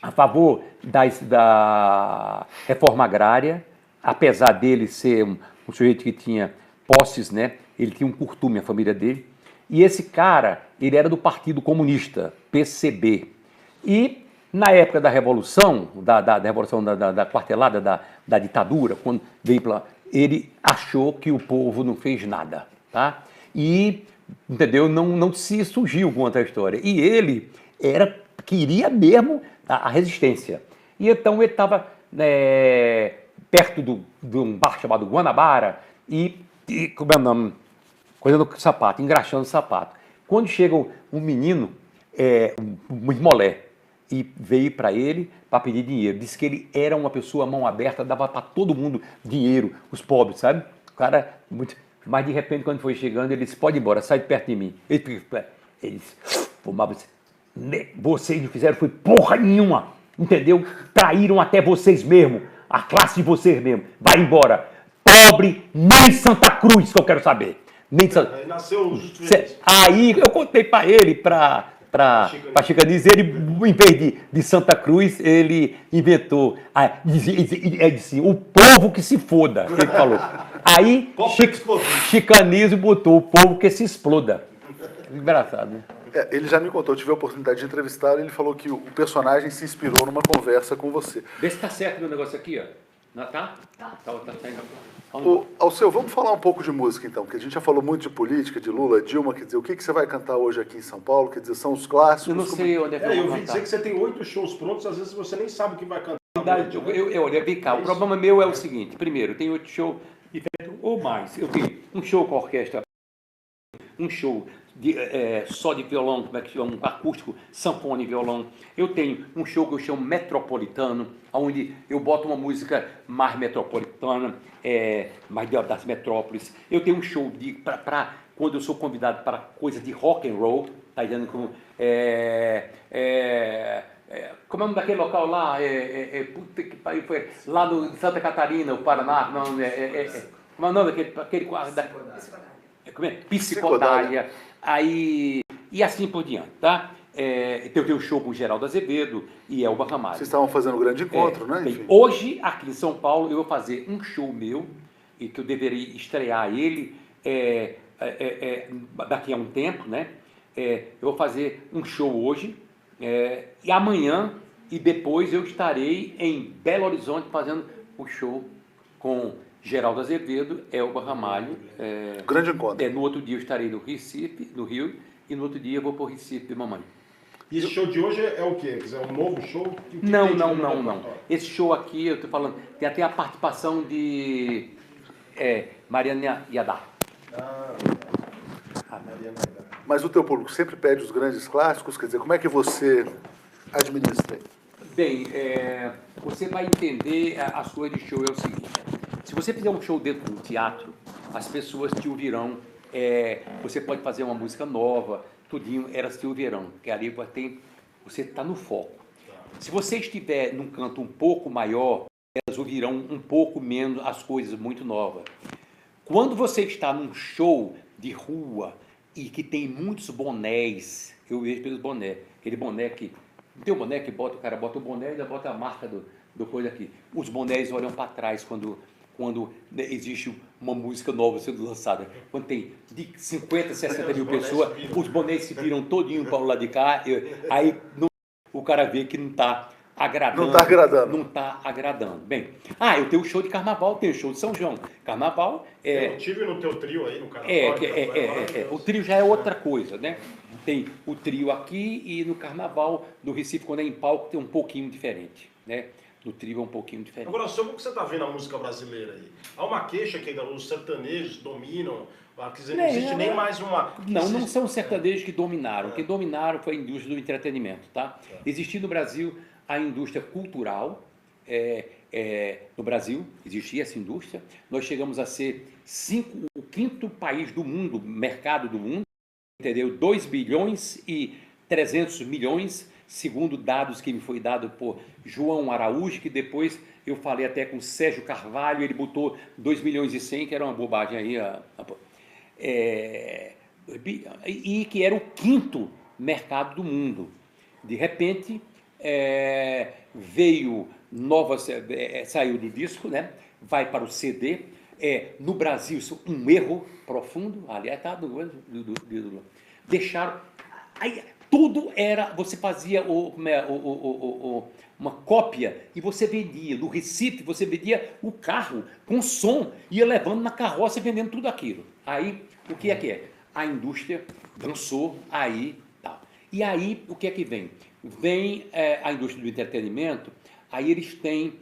a favor da reforma agrária, apesar dele ser um sujeito que tinha posses, né? Ele tinha um curtume, a família dele. E esse cara, ele era do Partido Comunista, PCB. E na época da Revolução, da Revolução da quartelada, da ditadura, quando veio ele achou que o povo não fez nada, tá? E, entendeu? Não se surgiu com outra história. E ele queria mesmo a resistência. E então ele estava perto de um bar chamado Guanabara como é o nome? Coisando o sapato, engraxando o sapato. Quando chega um menino, um esmolé, e veio para ele para pedir dinheiro. Disse que ele era uma pessoa mão aberta, dava para todo mundo dinheiro, os pobres, sabe? O cara, muito... Mas de repente, quando foi chegando, ele disse, pode ir embora, sai de perto de mim. Ele disse, vocês não fizeram foi porra nenhuma, entendeu? Traíram até vocês mesmo, a classe de vocês mesmo. Vai embora. Pobre, nem Santa Cruz, que eu quero saber. Nem Santa... Aí nasceu o Aí eu contei para ele, para Chicaniz, ele, em vez de Santa Cruz, ele inventou, disse, o povo que se foda, ele falou. Aí Chicaniz botou o povo que se exploda. Engraçado, né? Ele já me contou, eu tive a oportunidade de entrevistá-lo, ele falou que o personagem se inspirou numa conversa com você. Vê se tá certo o meu negócio aqui, ó. Não, tá? Tá indo. Alceu, vamos falar um pouco de música então, porque a gente já falou muito de política, de Lula, Dilma, quer dizer, o que você vai cantar hoje aqui em São Paulo? Quer dizer, são os clássicos? Eu não sei onde é que eu vou ouvi cantar. dizer que você tem 8 shows prontos, às vezes você nem sabe o que vai cantar. noite, né? Olha, vem cá, o problema meu é o seguinte, primeiro, tem 8 shows ou mais. Eu tenho um show com a orquestra, um show só de violão, como é que chama, um acústico, sanfone e violão. Eu tenho um show que eu chamo Metropolitano, onde eu boto uma música mais metropolitana, mais das metrópoles. Eu tenho um show para quando eu sou convidado para coisa de rock and roll, tá entendendo? Como como é o nome daquele local lá? Puta que pariu, foi lá no Santa Catarina, o Paraná, não, como é o nome daquele como é? Psicodália. Aí, e assim por diante, tá? Eu tenho um show com o Geraldo Azevedo e Elba Ramalho. Vocês estavam fazendo um grande encontro, né? Bem, hoje, aqui em São Paulo, eu vou fazer um show meu, e que eu deveria estrear ele daqui a um tempo, né? Eu vou fazer um show hoje, e amanhã, e depois eu estarei em Belo Horizonte fazendo o show com Geraldo Azevedo, Elba Ramalho. Grande encontro. No outro dia eu estarei no Recife, no Rio, e no outro dia eu vou para o Recife, mamãe. E esse show de hoje é o quê? Quer dizer, um novo show? Não. Esse show aqui, eu estou falando, tem até a participação de Mariana Yadar. Mariana Yadar. Mas o teu público sempre pede os grandes clássicos, quer dizer, como é que você administra? Bem, você vai entender, a sua de show é o seguinte, se você fizer um show dentro de um teatro, as pessoas te ouvirão, você pode fazer uma música nova, tudinho, elas te ouvirão, porque ali você está no foco. Se você estiver num canto um pouco maior, elas ouvirão um pouco menos as coisas muito novas. Quando você está num show de rua e que tem muitos bonés, eu vejo pelos bonés, aquele boné que... Não tem um boné que o cara bota o boné e ainda bota a marca do coisa aqui. Os bonés olham para trás quando existe uma música nova sendo lançada. Quando tem de 50, 60 mil pessoas, os bonés se viram todinho para o lado de cá, aí o cara vê que não está agradando. Não está agradando. Não está agradando. Bem, eu tenho o show de carnaval, tenho o show de São João. Carnaval Eu tive no teu trio aí, no carnaval. O trio já é outra coisa, né? Tem o trio aqui e no carnaval, no Recife, quando é em palco, tem um pouquinho diferente, né? No trio é um pouquinho diferente. Agora, sobre o que você está vendo a música brasileira aí, há uma queixa que os sertanejos dominam, quer dizer, não existe nem mais uma... Não são os sertanejos que dominaram. O que dominaram foi a indústria do entretenimento, tá? Existia no Brasil a indústria cultural, no Brasil existia essa indústria. Nós chegamos a ser o quinto país do mundo, mercado do mundo, entendeu? 2 bilhões e 300 milhões, segundo dados que me foi dado por João Araújo, que depois eu falei até com Sérgio Carvalho, ele botou 2 milhões e 100, que era uma bobagem aí, e que era o quinto mercado do mundo. De repente, veio saiu do disco, né? Vai para o CD. No Brasil, isso é um erro profundo, aliás, está deixaram... Aí, tudo era, você fazia uma cópia e você vendia. No Recife, você vendia o carro com som, ia levando na carroça e vendendo tudo aquilo. Aí, o que é? A indústria dançou aí, tal. E aí, o que é que vem? Vem a indústria do entretenimento, aí eles têm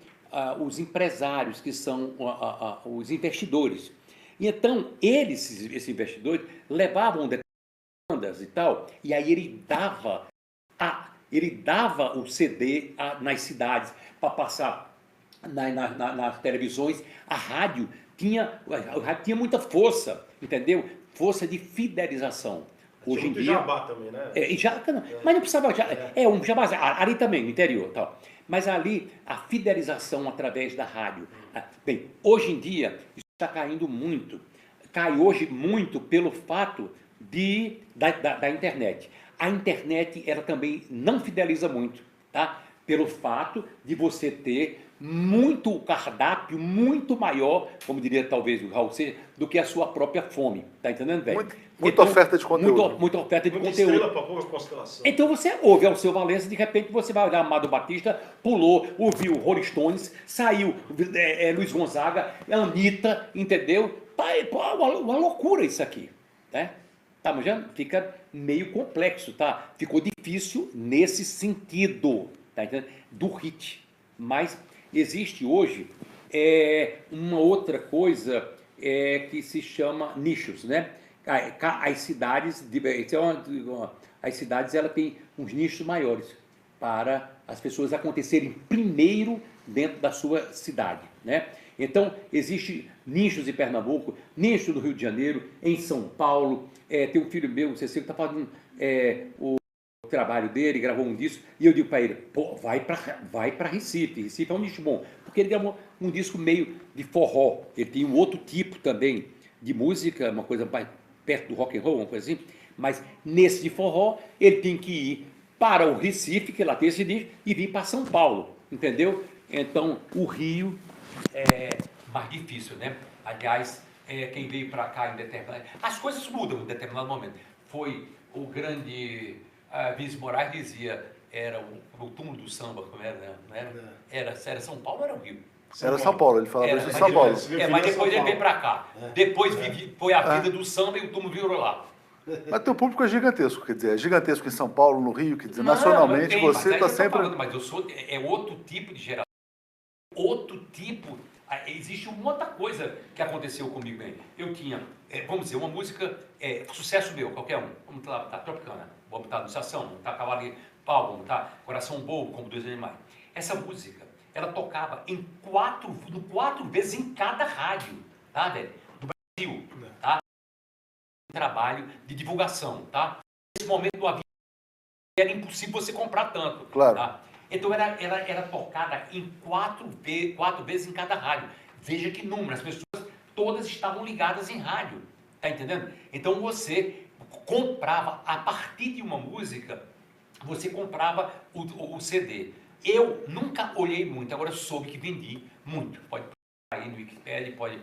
os empresários, que são os investidores. E então, esses investidores, levavam e tal, e aí ele dava o CD nas cidades para passar nas televisões. A rádio tinha muita força, entendeu? Força de fidelização. Hoje em dia... Jabá também, né? Mas não precisava... um jabá, ali também, no interior. Tal. Mas ali, a fidelização através da rádio. Bem, hoje em dia, isso está caindo muito. Cai hoje muito pelo fato da internet. A internet, ela também não fideliza muito, tá? Pelo fato de você ter muito cardápio, muito maior, como diria talvez o Raul Seixas, do que a sua própria fome. Tá entendendo, velho? Muita oferta de conteúdo. Muita oferta de conteúdo. Estrela para pouca constelação. Então você ouve Alceu Valença, de repente você vai olhar Amado Batista, pulou, ouviu Rolling Stones, saiu Luiz Gonzaga, Anitta, entendeu? Uma loucura isso aqui, né? Tá manjando? Fica meio complexo, tá? Ficou difícil nesse sentido, tá entendendo? Do hit. Mas existe hoje uma outra coisa que se chama nichos, né? As cidades, as cidades ela tem uns nichos maiores para as pessoas acontecerem primeiro dentro da sua cidade, né? Então, existe nichos em Pernambuco, nichos no Rio de Janeiro, em São Paulo. Tem um filho meu, o Cecílio, que está fazendo o trabalho dele, gravou um disco, e eu digo para ele, pô, vai para Recife. Recife é um nicho bom, porque ele gravou um disco meio de forró. Ele tem um outro tipo também de música, uma coisa mais perto do rock and roll, uma coisa assim, mas nesse de forró, ele tem que ir para o Recife, que lá tem esse nicho, e vir para São Paulo, entendeu? Então, o Rio é mais difícil, né? Aliás, quem veio para cá em determinado... As coisas mudam em determinado momento. Foi o grande... Vinícius Moraes dizia, era o túmulo do samba, como era, né? Não era? Era São Paulo ou era o Rio? Era São Paulo, ele falava isso de São Paulo. Mas depois ele veio para cá. Depois foi a vida do samba e o túmulo virou lá. Mas teu público é gigantesco, quer dizer, é gigantesco em São Paulo, no Rio, quer dizer, nacionalmente você está sempre... Mas eu sou, outro tipo de geração, outro tipo... Existe uma outra coisa que aconteceu comigo, bem. Eu tinha, vamos dizer, uma música, sucesso meu, qualquer um. Vamos botar Tropicana, vamos botar Anunciação, vamos botar Cavaleiro Pau, vamos botar Coração Bobo, como Dois Animais. Essa música, ela tocava em quatro vezes em cada rádio, tá, velho? Do Brasil, tá? Um trabalho de divulgação, tá? Nesse momento do avião era impossível você comprar tanto, claro. Tá? Então era tocada em quatro vezes em cada rádio. Veja que número, as pessoas todas estavam ligadas em rádio, tá entendendo? Então você comprava, a partir de uma música, você comprava o CD. Eu nunca olhei muito, agora eu soube que vendi muito. Pode ir no Wikipedia, pode...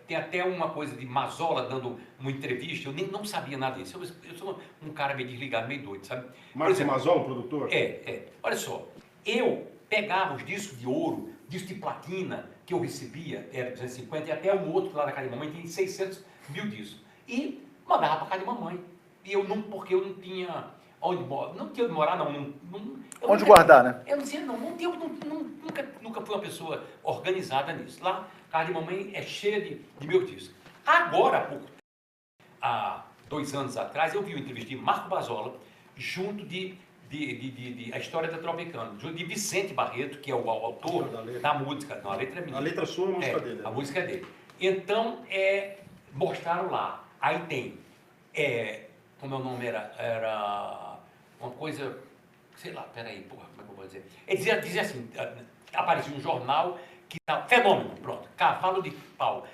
tem até uma coisa de Mazola dando uma entrevista, eu nem não sabia nada disso. Eu sou um cara meio desligado, meio doido, sabe? Márcio Mazola, produtor? Olha só, eu pegava os discos de ouro, discos de platina que eu recebia, era 250, e até um outro lá na casa de mamãe tem 600 mil discos. E mandava para casa de mamãe. E eu não, porque eu não tinha onde morar, não tinha onde morar, onde guardar, né? Eu não tinha, nunca fui uma pessoa organizada nisso. Lá, a casa de mamãe é cheia de meus discos. Agora, há 2 anos atrás, eu vi uma entrevista de Marco Basola, junto a história da Tropicana, junto de Vicente Barreto, que é o autor da música. Não, a letra é minha. A letra sua, a música dele. A música é dele. Então, mostraram lá. Aí tem, como é o nome era uma coisa, sei lá, peraí, porra, como é que eu vou dizer? Ele dizia assim, aparecia um jornal que tá, fenômeno, pronto, Cavalo de Pau,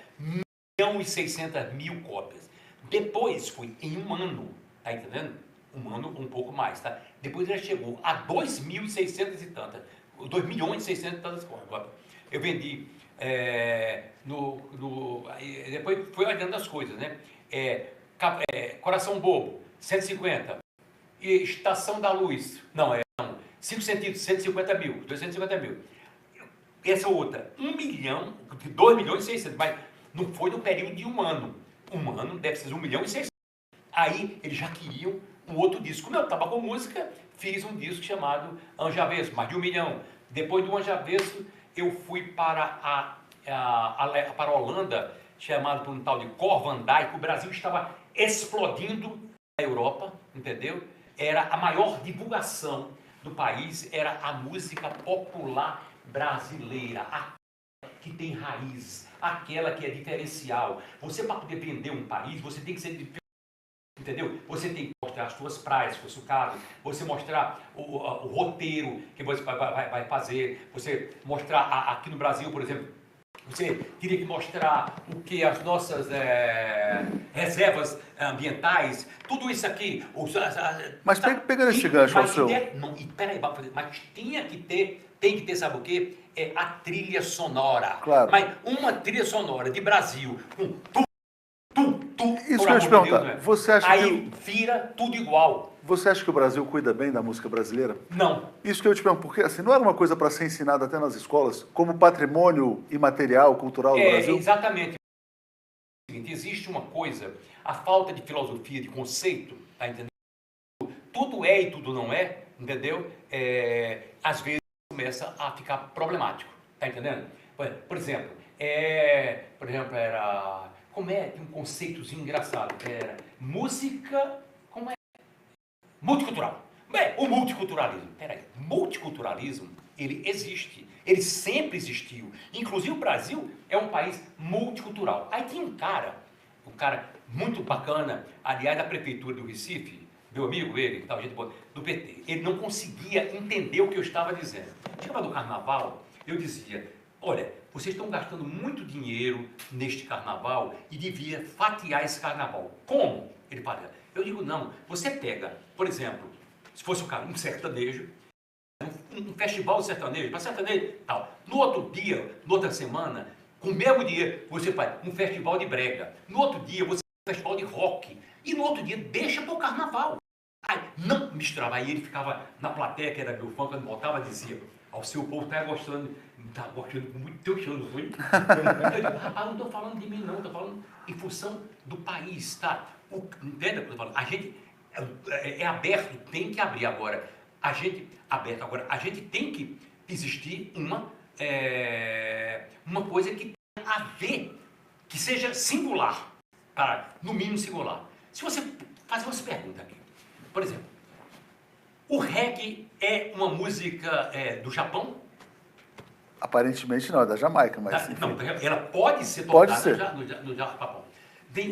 1.600.000 cópias. Depois foi em um ano, tá entendendo? Um ano, um pouco mais, tá? Depois ele chegou a 2.600 e tantas, 2.600.000 e tantas cópias. Eu vendi, depois foi olhando as coisas, né? Coração Bobo, 150. E Estação da Luz, não, 5 sentidos, 150 mil, 250 mil. Essa outra, 1 milhão, 2 milhões e 600, mas não foi no período de um ano. Um ano deve ser 1 milhão e 600. Aí eles já queriam um outro disco. Como eu estava com música, fiz um disco chamado Anjo Avesso, mais de 1 milhão. Depois do Anjo Avesso, eu fui para para a Holanda, chamado por um tal de Cor Van Dyke. O Brasil estava explodindo na Europa, entendeu? Era a maior divulgação do país, era a música popular brasileira, aquela que tem raiz, aquela que é diferencial. Você, para poder vender um país, você tem que ser diferente, entendeu? Você tem que mostrar as suas praias, se fosse o caso, você mostrar o roteiro que você vai fazer, você mostrar aqui no Brasil, por exemplo, você teria que mostrar o que as nossas reservas ambientais, tudo isso aqui. Mas pegando esse gancho ao seu... Peraí, mas tem que ter, sabe o quê? A trilha sonora. Claro. Mas uma trilha sonora de Brasil, com isso que eu ia te perguntar. Deus, né? Você acha aí vira tudo igual. Você acha que o Brasil cuida bem da música brasileira? Não. Isso que eu te pergunto, porque assim, não era uma coisa para ser ensinada até nas escolas, como patrimônio imaterial, cultural do Brasil? Exatamente. Existe uma coisa, a falta de filosofia, de conceito, tá entendendo? Tudo é e tudo não é, entendeu? Às vezes começa a ficar problemático, tá entendendo? Por exemplo, era, como é, tem um conceitozinho engraçado, era música, como é? Multicultural. Bem, o multiculturalismo, peraí, multiculturalismo, ele existe, ele sempre existiu, inclusive o Brasil é um país multicultural. Aí tinha um cara muito bacana, aliás, da prefeitura do Recife, meu amigo ele, tal, gente boa, do PT, ele não conseguia entender o que eu estava dizendo. Chegava no carnaval, eu dizia, olha, vocês estão gastando muito dinheiro neste carnaval e devia fatiar esse carnaval. Como? Ele fala, eu digo, não, você pega, por exemplo, se fosse um sertanejo, um festival sertanejo, para sertanejo, tal. No outro dia, na outra semana, com o mesmo dia, você faz um festival de brega. No outro dia, você faz um festival de rock. E no outro dia, deixa para o carnaval. Aí, não misturava. Aí ele ficava na plateia, que era meu fã, quando voltava, dizia, ao seu povo está gostando com muito teu show, não foi? Não estou falando de mim, não, estou falando em função do país, tá? Entende o que eu estou falando? A gente é aberto, tem que abrir agora. A gente tem que existir uma coisa que tenha a ver, que seja singular, no mínimo singular. Se você fazer umas perguntas aqui, por exemplo, o reggae é uma música do Japão? Aparentemente não, é da Jamaica, mas... Não, ela pode ser tocada no Japão.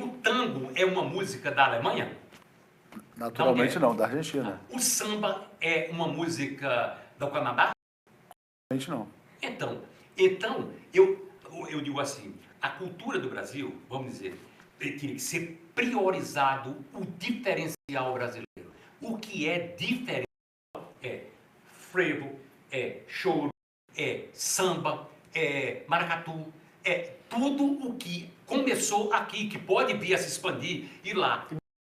O tango é uma música da Alemanha? Naturalmente não, da Argentina. O samba é uma música do Canadá? Naturalmente não. Então eu digo assim, a cultura do Brasil, vamos dizer, teria que ser priorizado o diferencial brasileiro. O que é diferencial é frevo, é choro, é samba, é maracatu, é tudo o que começou aqui, que pode vir a se expandir e lá.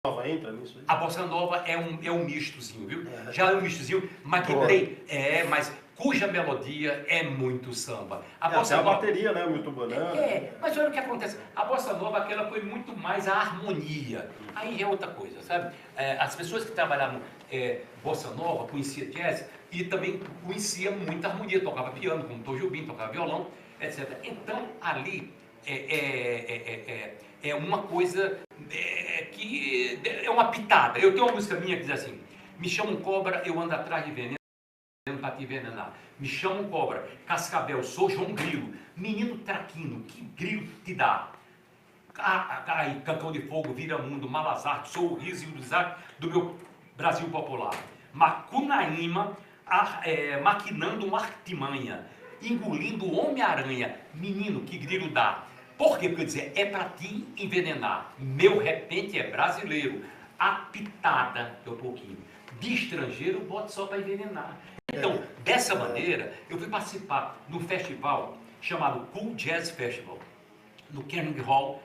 Nova entra nisso aí? A bossa nova é um mistozinho, viu? Já é um mistozinho, mas que tem, mas cuja melodia é muito samba. A bossa nova, bateria, né? O Milton Banana. Mas olha o que acontece. A bossa nova, aquela foi muito mais a harmonia. Aí é outra coisa, sabe? As pessoas que trabalhavam bossa nova, conheciam jazz e também conhecia muita harmonia. Tocava piano, como Tom Jobim, tocava violão, etc. Então, ali é uma coisa que é uma pitada. Eu tenho uma música minha que diz assim, me chamam cobra, eu ando atrás de veneno para te envenenar. Me chamam cobra, cascavel, sou João Grilo, menino traquino, que grilo te dá? Ai, Cantão de Fogo, vira mundo, Malazarte, sou o riso e o desastre do meu Brasil popular. Macunaíma, maquinando uma artimanha, engolindo o Homem-Aranha, menino, que grilo dá? Por quê? Porque eu dizer, é para te envenenar. Meu repente é brasileiro. A pitada, que é um pouquinho, de estrangeiro, bote só para envenenar. Então, dessa maneira, eu fui participar de um festival chamado Cool Jazz Festival, no Carnegie Hall,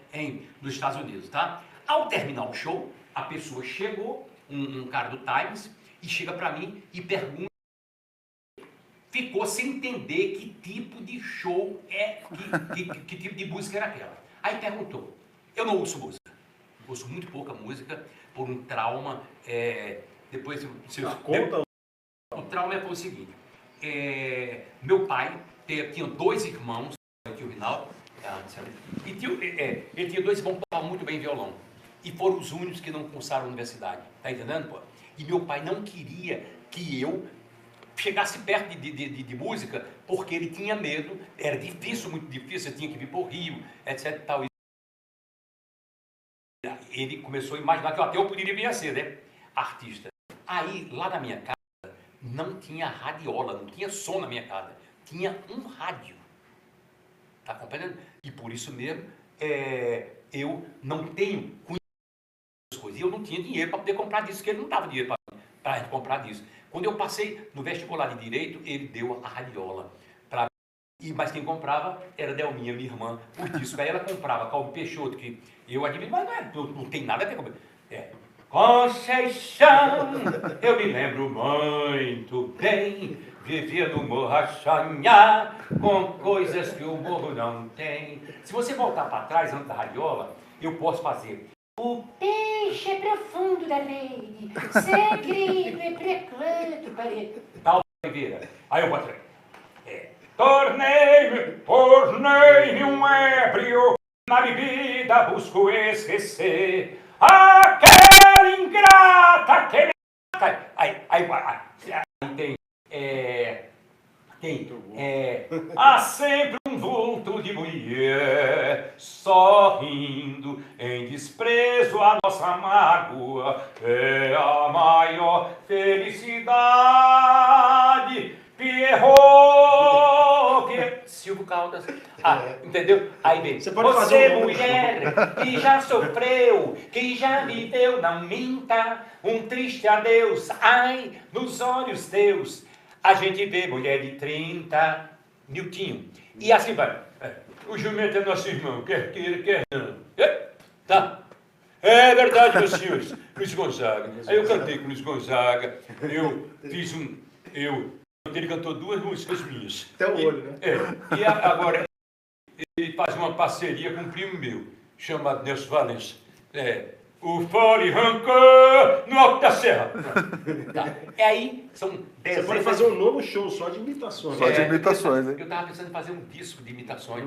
nos Estados Unidos, tá? Ao terminar o show, a pessoa chegou, um cara do Times, e chega para mim e pergunta, ficou sem entender que tipo de show que tipo de música era aquela. Aí perguntou, eu não ouço música, ouço muito pouca música, por um trauma, depois... O trauma foi o seguinte, meu pai tinha 2 irmãos, o Rinaldo, e ele tinha 2 irmãos que tocavam muito bem violão, e foram os únicos que não cursaram a universidade, tá entendendo, pô? E meu pai não queria que eu chegasse perto de música, porque ele tinha medo, era difícil, muito difícil, você tinha que vir para o Rio, etc. Tal. Ele começou a imaginar que até eu poderia vir a ser, né? Artista. Aí, lá na minha casa, não tinha radiola, não tinha som na minha casa, tinha um rádio. Tá compreendendo? E por isso mesmo, eu não tenho conhecimento das coisas. E eu não tinha dinheiro para poder comprar disso, porque ele não dava dinheiro para comprar disso. Quando eu passei no vestibular de Direito, ele deu a radiola para mim. Mas quem comprava era Delminha, minha irmã, por disco. Aí ela comprava Calbi Peixoto, que eu admiro, mas não tem nada a ver com... Conceição, eu me lembro muito bem, vivia no Morro a sonhar com coisas que o morro não tem. Se você voltar para trás, antes da radiola, eu posso fazer... O peixe é profundo da rede, segredo é preclante parede. Tal Oliveira. Aí eu boto Tornei-me um ébrio, na bebida busco esquecer aquela ingrata que me mata. Aí tem, há sempre um vulto de mulher sorrindo em desprezo à nossa mágoa. É a maior felicidade. Silvio Caldas. Entendeu? Aí vem. Você pode fazer um mulher que já sofreu, que já viveu, não minta, um triste adeus. Ai, nos olhos teus, a gente vê mulher de 30, Niltinho. E assim vai. O jumento é nosso irmão, quer queira, quer não. Tá? É verdade, meus senhores. Luiz Gonzaga. Aí eu cantei com Luiz Gonzaga. Ele cantou 2 músicas minhas. Até o olho, né? E agora ele faz uma parceria com um primo meu, chamado Nelson Valença. O Fole Rancor no Alto da Serra. Tá. E aí são 10 Você pode fazer um novo show só de imitações. Só de imitações, hein? Eu estava pensando em fazer um disco de imitações.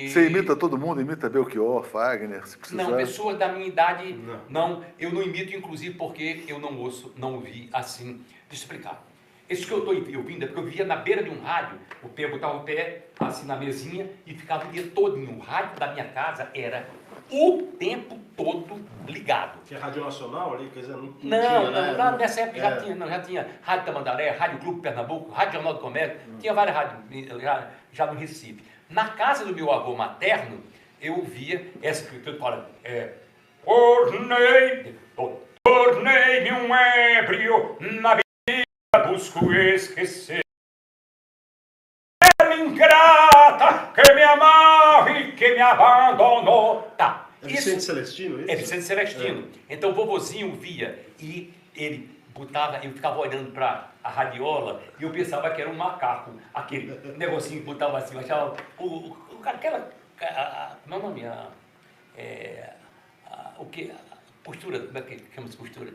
Você imita todo mundo? Imita Belchior, Fagner, se precisar? Não, pessoas da minha idade, não. Eu não imito, inclusive, porque eu não ouvi assim. Deixa eu explicar. Isso que eu estou ouvindo é porque eu via na beira de um rádio, botava o pé assim na mesinha e ficava o dia todo. O rádio da minha casa era o tempo todo ligado. Que é Rádio Nacional ali? Quer dizer, não tinha, nessa época já tinha Rádio Tamandaré, Rádio Clube Pernambuco, Rádio Jornal do Comércio, tinha várias rádios já no Recife. Na casa do meu avô materno, eu ouvia essa escritura falando, tornei-me um ébrio, na bebida busco esquecer. Ela ingrata que me amava e que me abandonou. Tá. É Vicente Celestino, isso? É Vicente Celestino. Então o vovozinho via e ele botava, eu ficava olhando para a radiola e eu pensava que era um macaco, aquele negocinho que botava assim, eu achava aquela, como é o nome? O que? Costura, como é que chama-se costura?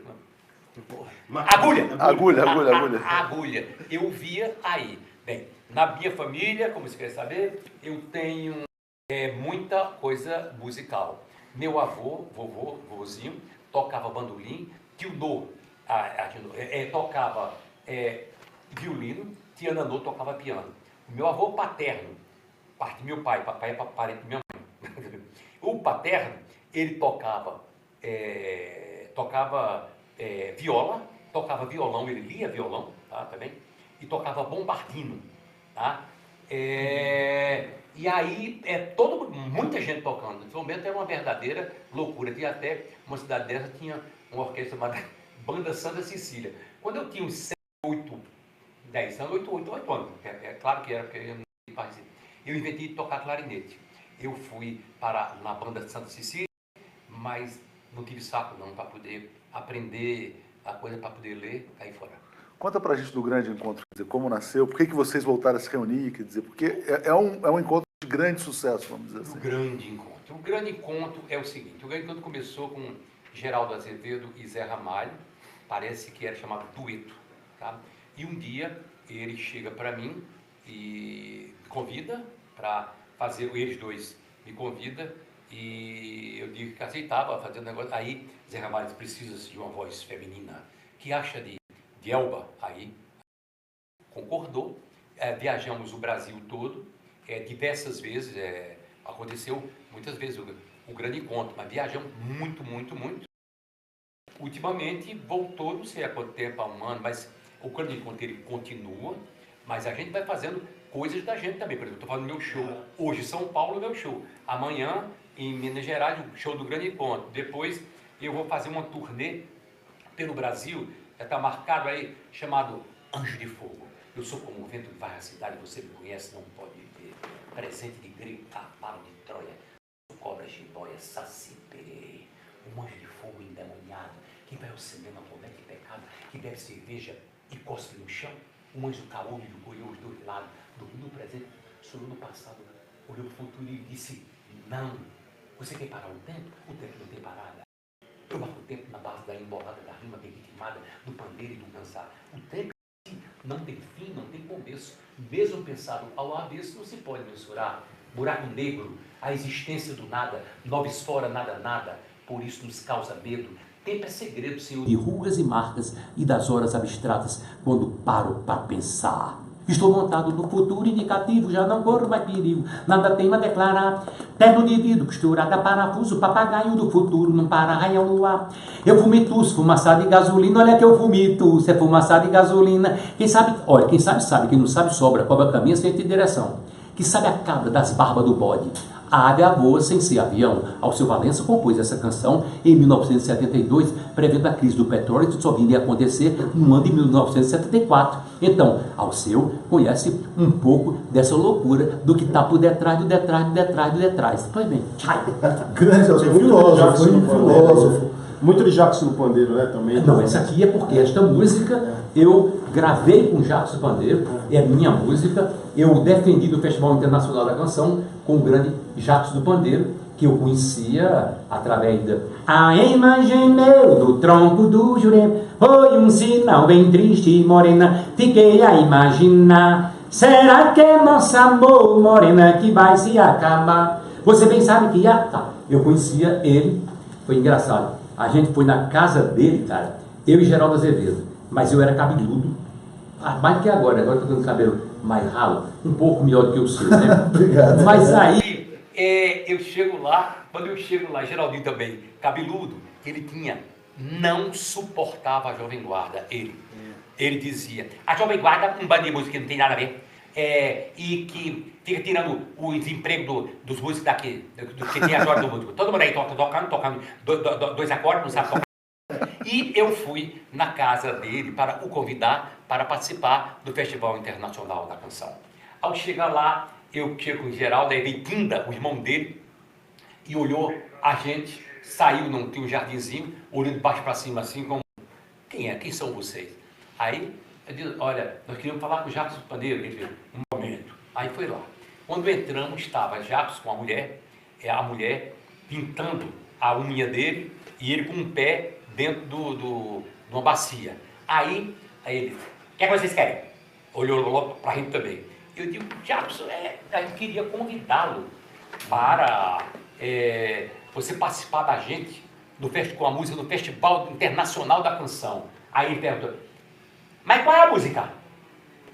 Agulha! Agulha. A agulha. Eu via aí. Bem, na minha família, como você quer saber, eu tenho muita coisa musical. Meu avô, vovozinho, tocava bandolim, tio Nô tocava violino, tia Nanô tocava piano. O meu avô paterno, parte do meu pai, papai é parente da minha mãe. O paterno, ele tocava viola, tocava violão, ele lia violão, tá, também, e tocava bombardino, tá? E aí, muita gente tocando. Nesse momento era uma verdadeira loucura. Tinha até, uma cidade dessa, tinha uma orquestra chamada Banda Santa Cecília. Quando eu tinha uns 7, 8, 10 anos, 8 anos, claro que era, porque eu não participei, eu inventei de tocar clarinete. Eu fui na Banda Santa Cecília, mas não tive saco não, para poder aprender a coisa, para poder ler, cair fora. Conta pra gente do grande encontro, quer dizer, como nasceu, por que vocês voltaram a se reunir, quer dizer, porque é um encontro de grande sucesso, vamos dizer assim. O grande encontro é o seguinte, o grande encontro começou com Geraldo Azevedo e Zé Ramalho, parece que era chamado dueto, tá? E um dia ele chega para mim e me convida para fazer, eles dois me convida e eu digo que aceitava fazer um negócio. Aí Zé Ramalho precisa de uma voz feminina, que acha de Elba? Aí concordou, viajamos o Brasil todo, diversas vezes, aconteceu muitas vezes o grande encontro, mas viajamos muito. Ultimamente voltou, não sei há quanto tempo, há um ano, mas o grande encontro ele continua, mas a gente vai fazendo coisas da gente também. Por exemplo, estou fazendo meu show, hoje São Paulo é meu show, amanhã em Minas Gerais o show do grande encontro, depois eu vou fazer uma turnê pelo Brasil, já está marcado aí, chamado Anjo de Fogo. Eu sou como o vento que vai à cidade, você me conhece, não pode ver. Presente de grego, cavalo de Troia, cobra, jiboia, saci, perê. Um anjo de fogo endemoniado, que vai ao cinema, comete pecado, que bebe cerveja e cospe no chão. Um anjo caolho olhou os dois lados, dormiu no presente, sonhou no passado, olhou para o futuro e disse, não. Você quer parar o tempo? O tempo não tem parada. Eu marco o tempo na base da embolada, da rima bem ritmada, do pandeiro e do dançar. O tempo não tem fim, não tem começo, mesmo pensado ao avesso, não se pode mensurar. Buraco negro, a existência do nada, nobis fora, nada, nada, por isso nos causa medo. Tempo é segredo, Senhor, de rugas e marcas e das horas abstratas, quando paro para pensar. Estou montado no futuro indicativo, já não corro mais perigo, nada tenho a declarar. Terno de vidro, costurada, parafuso, papagaio do futuro, não para raio no ar. Eu vomito, fumaçada de gasolina, olha que eu vomito, se é fumaçada de gasolina. Quem sabe, olha, quem sabe, quem não sabe sobra, cobra caminho sem ter direção. Que sabe a cabra das barbas do bode. A ave voa sem ser avião. Alceu Valença compôs essa canção em 1972, prevendo a crise do petróleo que só viria a acontecer no ano de 1974. Então, Alceu conhece um pouco dessa loucura do que está por detrás, do detrás, do detrás, do detrás. Pois bem. Grande, eu sou filósofo. Muito de Jackson no Pandeiro, né? Também. Não, essa aqui é porque esta música eu gravei com Jackson Pandeiro, é minha música. Eu defendi do Festival Internacional da Canção com o grande Jackson do Pandeiro, que eu conhecia através da... A imagem meu do tronco do Jurema foi um sinal bem triste e morena. Fiquei a imaginar, será que é nosso amor, morena, que vai se acabar? Você bem sabe que eu conhecia ele, foi engraçado. A gente foi na casa dele, cara, eu e Geraldo Azevedo, mas eu era cabeludo, mais que agora eu estou com o cabelo mais ralo, um pouco melhor do que o seu, né? Obrigado. Mas aí... eu chego lá, quando eu chego lá, Geraldinho também, cabeludo, ele não suportava a Jovem Guarda, ele dizia, a Jovem Guarda, um bando de música que não tem nada a ver, e que fica tirando o desemprego dos músicos daqui, do que tem as horas do músico. Todo mundo aí tocando, dois acordes, não sabe tocar. E eu fui na casa dele para o convidar para participar do Festival Internacional da Canção. Ao chegar lá, eu chego com o Geraldo, aí veio Quinda, o irmão dele, e olhou a gente, saiu, não tinha um jardinzinho, olhando de baixo para cima assim, como, quem são vocês? Aí, eu disse, olha, nós queríamos falar com o Jackson Pandeiro, ele disse, um momento. Aí foi lá. Quando entramos, estava Jackson com a mulher pintando a unha dele, e ele com um pé dentro de uma bacia. Aí ele, o que é que vocês querem? Olhou logo para a gente também. Eu digo, Jackson, a gente queria convidá-lo para você participar da gente com a música do Festival Internacional da Canção. Aí ele perguntou, mas qual é a música?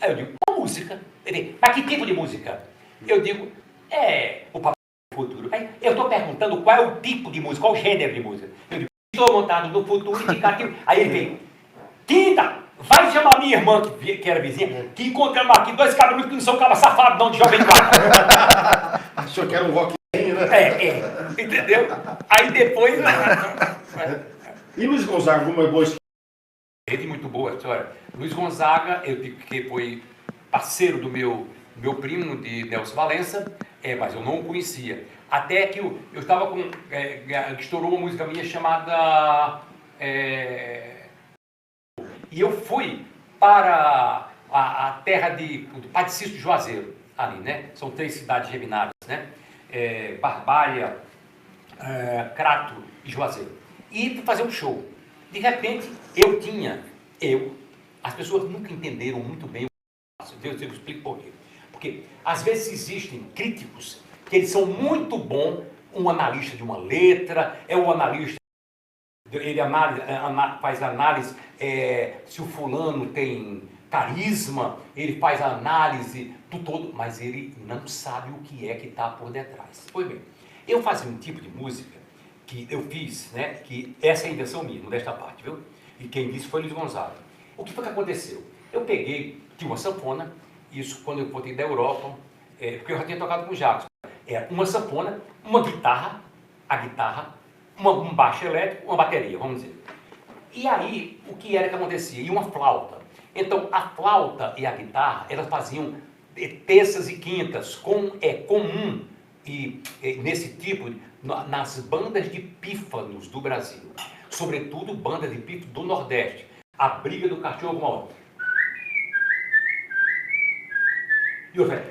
Aí eu digo, qual música? Ele diz, mas que tipo de música? Eu digo, o Papai do Futuro. Aí eu estou perguntando qual é o tipo de música, qual o gênero de música. Eu digo, estou montado no futuro indicativo. Aí ele veio, Quinta, vai chamar minha irmã, que era vizinha, que encontramos aqui dois cabelos que não são cabas safados, não, de Jovem Guarda. Achou que era um rockzinho, né? Entendeu? Aí depois... E Luiz Gonzaga, alguma boa história? Gente muito boa a história. Luiz Gonzaga, eu digo que foi parceiro do meu primo, de Nelson Valença, mas eu não o conhecia. Até que eu estava com... estourou uma música minha chamada... E eu fui para a terra do Padre Cício de Juazeiro, ali, né? São 3 cidades geminadas, né? Barbalha, Crato e Juazeiro. E fui fazer um show. De repente, as pessoas nunca entenderam muito bem o que eu faço. Eu explico por quê. Porque, às vezes, existem críticos que eles são muito bons, um analista de uma letra, um analista, ele faz análise se o fulano tem carisma, ele faz análise do todo, mas ele não sabe o que é que está por detrás. Pois bem, eu fazia um tipo de música que eu fiz, né, que essa é a invenção minha, desta parte, viu? E quem disse foi Luiz Gonzaga. O que foi que aconteceu? Eu tinha uma sanfona, isso quando eu voltei da Europa, porque eu já tinha tocado com o Jackson. Uma sanfona, uma guitarra, um baixo elétrico, uma bateria, vamos dizer. E aí, o que era que acontecia? E uma flauta. Então, a flauta e a guitarra, elas faziam terças e quintas, comum nesse tipo, nas bandas de pífanos do Brasil. Sobretudo, bandas de pífanos do Nordeste. A briga do cachorro com a outra. E eu falei...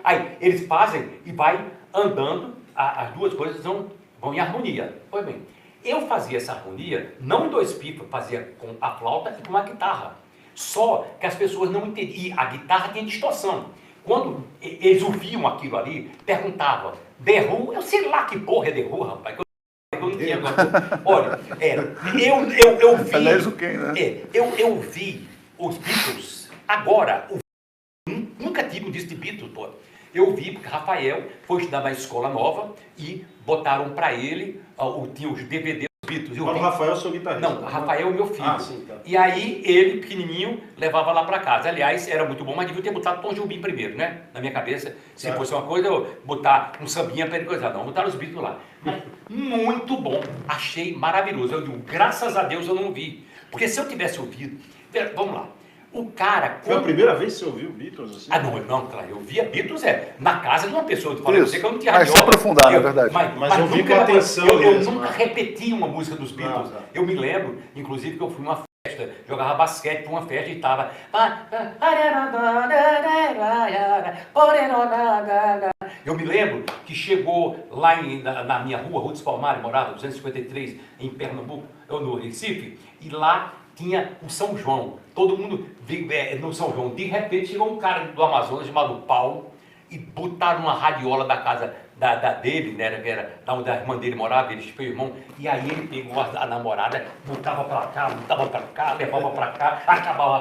Aí, eles fazem e vai andando, as duas coisas vão em harmonia. Pois bem, eu fazia essa harmonia, não em 2 pífanos, fazia com a flauta e com a guitarra. Só que as pessoas não entendiam. E a guitarra tinha distorção. Quando eles ouviam aquilo ali, perguntavam, The Who? Eu sei lá que porra é The Who, rapaz. Eu não tinha agora. Olha, eu vi. Aliás, o quem, né? Eu vi os Beatles agora. Nunca tive um disco de Beatles, pô. Eu vi, porque Rafael foi estudar na escola nova e botaram para ele, tinha os DVDs dos Beatles. Mas o Rafael é o seu guitarrista? Não, Rafael é o meu filho. Ah, sim, tá. E aí ele, pequenininho, levava lá para casa. Aliás, era muito bom, mas devia ter botado Tom Jobim primeiro, né? Na minha cabeça, se fosse uma coisa, eu botar um sambinha para ele coisar. Não, botaram os Beatles lá. Mas muito bom, achei maravilhoso. Eu digo, graças a Deus eu não vi. Porque se eu tivesse ouvido... Vamos lá. O cara... Foi a primeira vez que você ouviu Beatles? Assim? Não, claro, eu via Beatles na casa de uma pessoa. Eu falei, você que eu não tinha mas se aprofundar, na verdade. Mas eu vi com atenção eu mesmo, nunca né? repeti uma música dos Beatles. Não. Eu me lembro, inclusive, que eu fui numa festa, jogava basquete para uma festa e tava... Eu me lembro que chegou lá na minha rua dos Palmares, morava 253, em Pernambuco, no Recife, e lá tinha o São João. Todo mundo no São João. De repente chegou um cara do Amazonas chamado Paulo e botaram uma radiola da casa dele, né, que era da onde a irmã dele morava, ele foi irmão, e aí ele pegou a namorada, botava pra cá, levava pra cá, acabava.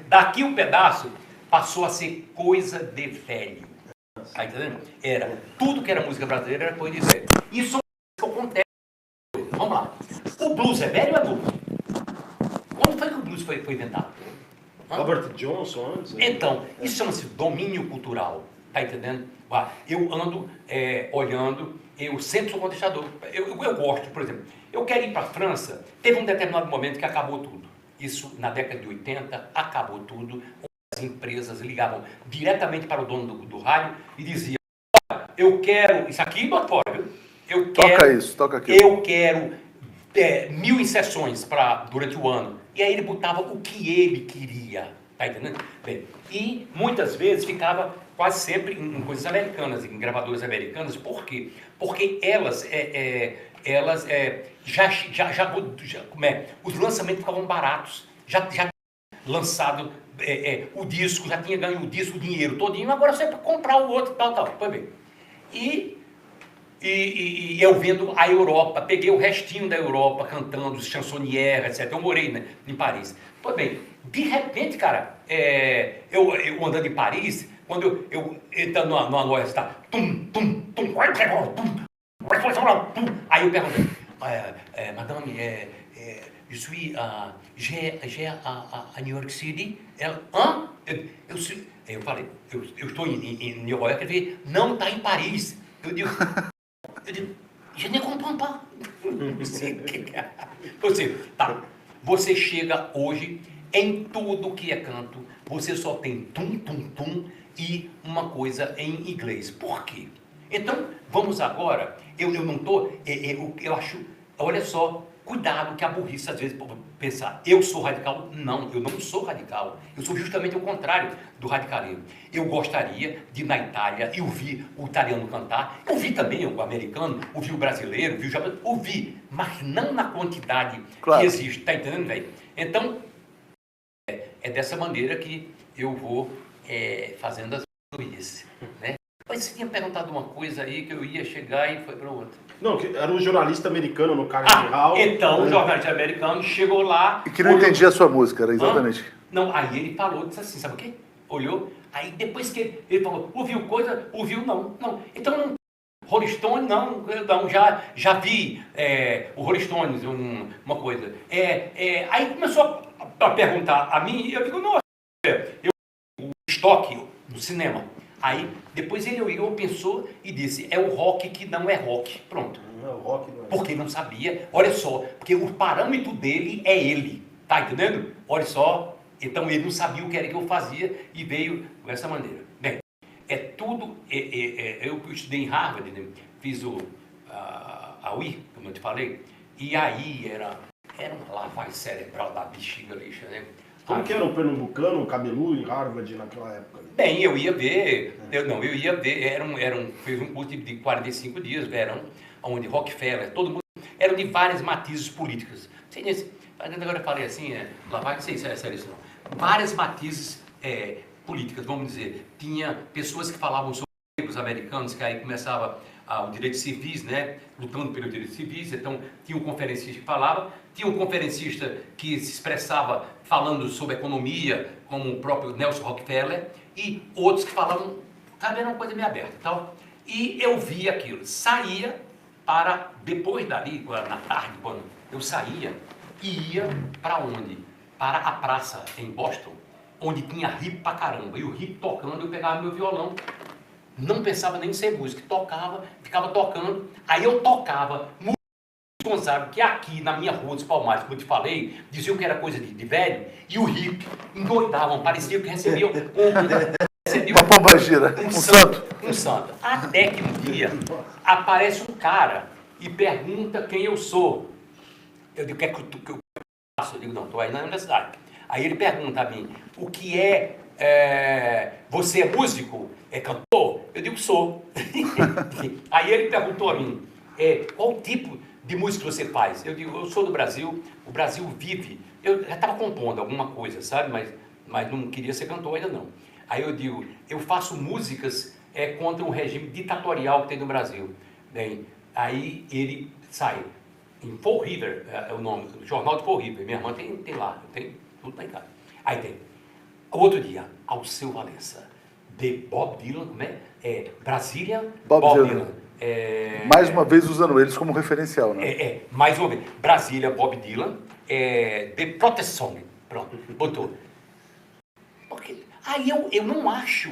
Daqui um pedaço passou a ser coisa de velho. Tá entendendo? Era tudo que era música brasileira era coisa de velho. Isso acontece. Vamos lá. O blues é velho ou é novo? Quando foi que o blues foi inventado? Robert Johnson antes? Então, isso chama-se domínio cultural. Tá entendendo? Eu ando olhando, eu sempre sou contestador. Eu gosto, por exemplo, eu quero ir para a França. Teve um determinado momento que acabou tudo. Isso na década de 80, acabou tudo. As empresas ligavam diretamente para o dono do rádio e diziam: eu quero, isso aqui do fora, viu? Eu quero, toca isso, toca aquilo. Eu quero 1000 inserções durante o ano. E aí ele botava o que ele queria, tá entendendo? Bem, e muitas vezes ficava quase sempre em coisas americanas, em gravadoras americanas. Por quê? Porque elas os lançamentos ficavam baratos. Já lançado o disco, já tinha ganho o disco, o dinheiro todinho, agora só é para comprar o outro, tal. Pois bem. E eu vendo a Europa, peguei o restinho da Europa cantando, os chansonniers, etc. Eu morei, né, em Paris. Pois bem, de repente, cara, eu andando em Paris, quando eu entrando numa loja, tá, aí eu perguntei, madame, j'ai a New York City. Ela, eu falei, eu estou em New York. Ele falou, não, está em Paris. Eu digo, je ne comprends pas. Tá, você chega hoje em tudo que é canto, você só tem tum e uma coisa em inglês. Por quê? Então, vamos agora, eu não estou, eu acho, olha só, cuidado que a burrice às vezes pode pensar, eu sou radical? Não, eu não sou radical. Eu sou justamente o contrário do radicalismo. Eu gostaria de ir na Itália e ouvir o italiano cantar. Eu ouvi também o americano, ouvi o brasileiro, ouvi o japonês, ouvi, mas não na quantidade que existe. Tá entendendo, velho? Então, é dessa maneira que eu vou fazendo as burrices, né? Mas você tinha perguntado uma coisa aí que eu ia chegar e foi para outra. Não, era um jornalista americano no Carnegie Hall. Então, o jornalista americano chegou lá... E que não entendia a sua música, era exatamente. Não, aí ele falou, disse assim, sabe o quê? Olhou, aí depois que ele falou, ouviu coisa, ouviu não. Então, não, Rolling Stones, não, já vi o Rolling Stones, uma coisa. Aí começou a perguntar a mim, e eu digo, nossa, o estoque do cinema. Aí, depois ele olhou, pensou e disse, é o rock que não é rock. Pronto. Não é o rock, não é. Porque não sabia, olha só, porque o parâmetro dele é ele, tá entendendo? Olha só, então ele não sabia o que era que eu fazia e veio dessa maneira. Bem, tudo, eu estudei em Harvard, né? Fiz a UI, como eu te falei, e aí era uma lavagem cerebral da bexiga lixa, né? Como que era o pernambucano, o cabeludo em Harvard naquela época? Bem, eu ia ver, fez um curso de 45 dias, verão, onde Rockefeller, todo mundo, eram de várias matizes políticas. Agora eu falei assim, lá vai, não sei se é sério isso não. Várias matizes políticas, vamos dizer. Tinha pessoas que falavam sobre os americanos, que aí começava os direitos civis, né, lutando pelos direitos civis. Então tinha um conferencista que falava, tinha um conferencista que se expressava falando sobre economia, como o próprio Nelson Rockefeller, e outros que falavam, sabe, era uma coisa meio aberta e tal. E eu via aquilo, saía para, depois dali, na tarde, quando eu saía, e ia para onde? Para a praça em Boston, onde tinha hip pra caramba, e o hip tocando, eu pegava meu violão, não pensava nem em ser músico, tocava, ficava tocando, aí eu tocava música responsável, que aqui na minha rua dos Palmares, como eu te falei, diziam que era coisa de velho, e o hip endoidavam, parecia que recebiam uma pomba gira, um santo. Um santo. Até que um dia aparece um cara e pergunta quem eu sou. Eu digo, o que é que eu faço? Eu digo, não, estou aí na universidade. Aí ele pergunta a mim, o que você é músico? É cantor? Eu digo, sou. Aí ele perguntou a mim, qual tipo de música você faz? Eu digo, eu sou do Brasil, o Brasil vive. Eu já estava compondo alguma coisa, sabe? Mas não queria ser cantor ainda não. Aí eu digo, eu faço músicas contra um regime ditatorial que tem no Brasil. Bem, aí ele sai, em Fall River, é o nome, o jornal de Fall River. Minha irmã tem lá, tem tudo lá em casa. Aí tem, outro dia, Alceu Valença, de Bob Dylan, como é? Brasília, Bob Dylan. Mais uma vez usando eles como referencial, né? Mais uma vez, Brasília, Bob Dylan, The Protest Song, pronto, botou. Porque, aí eu não acho,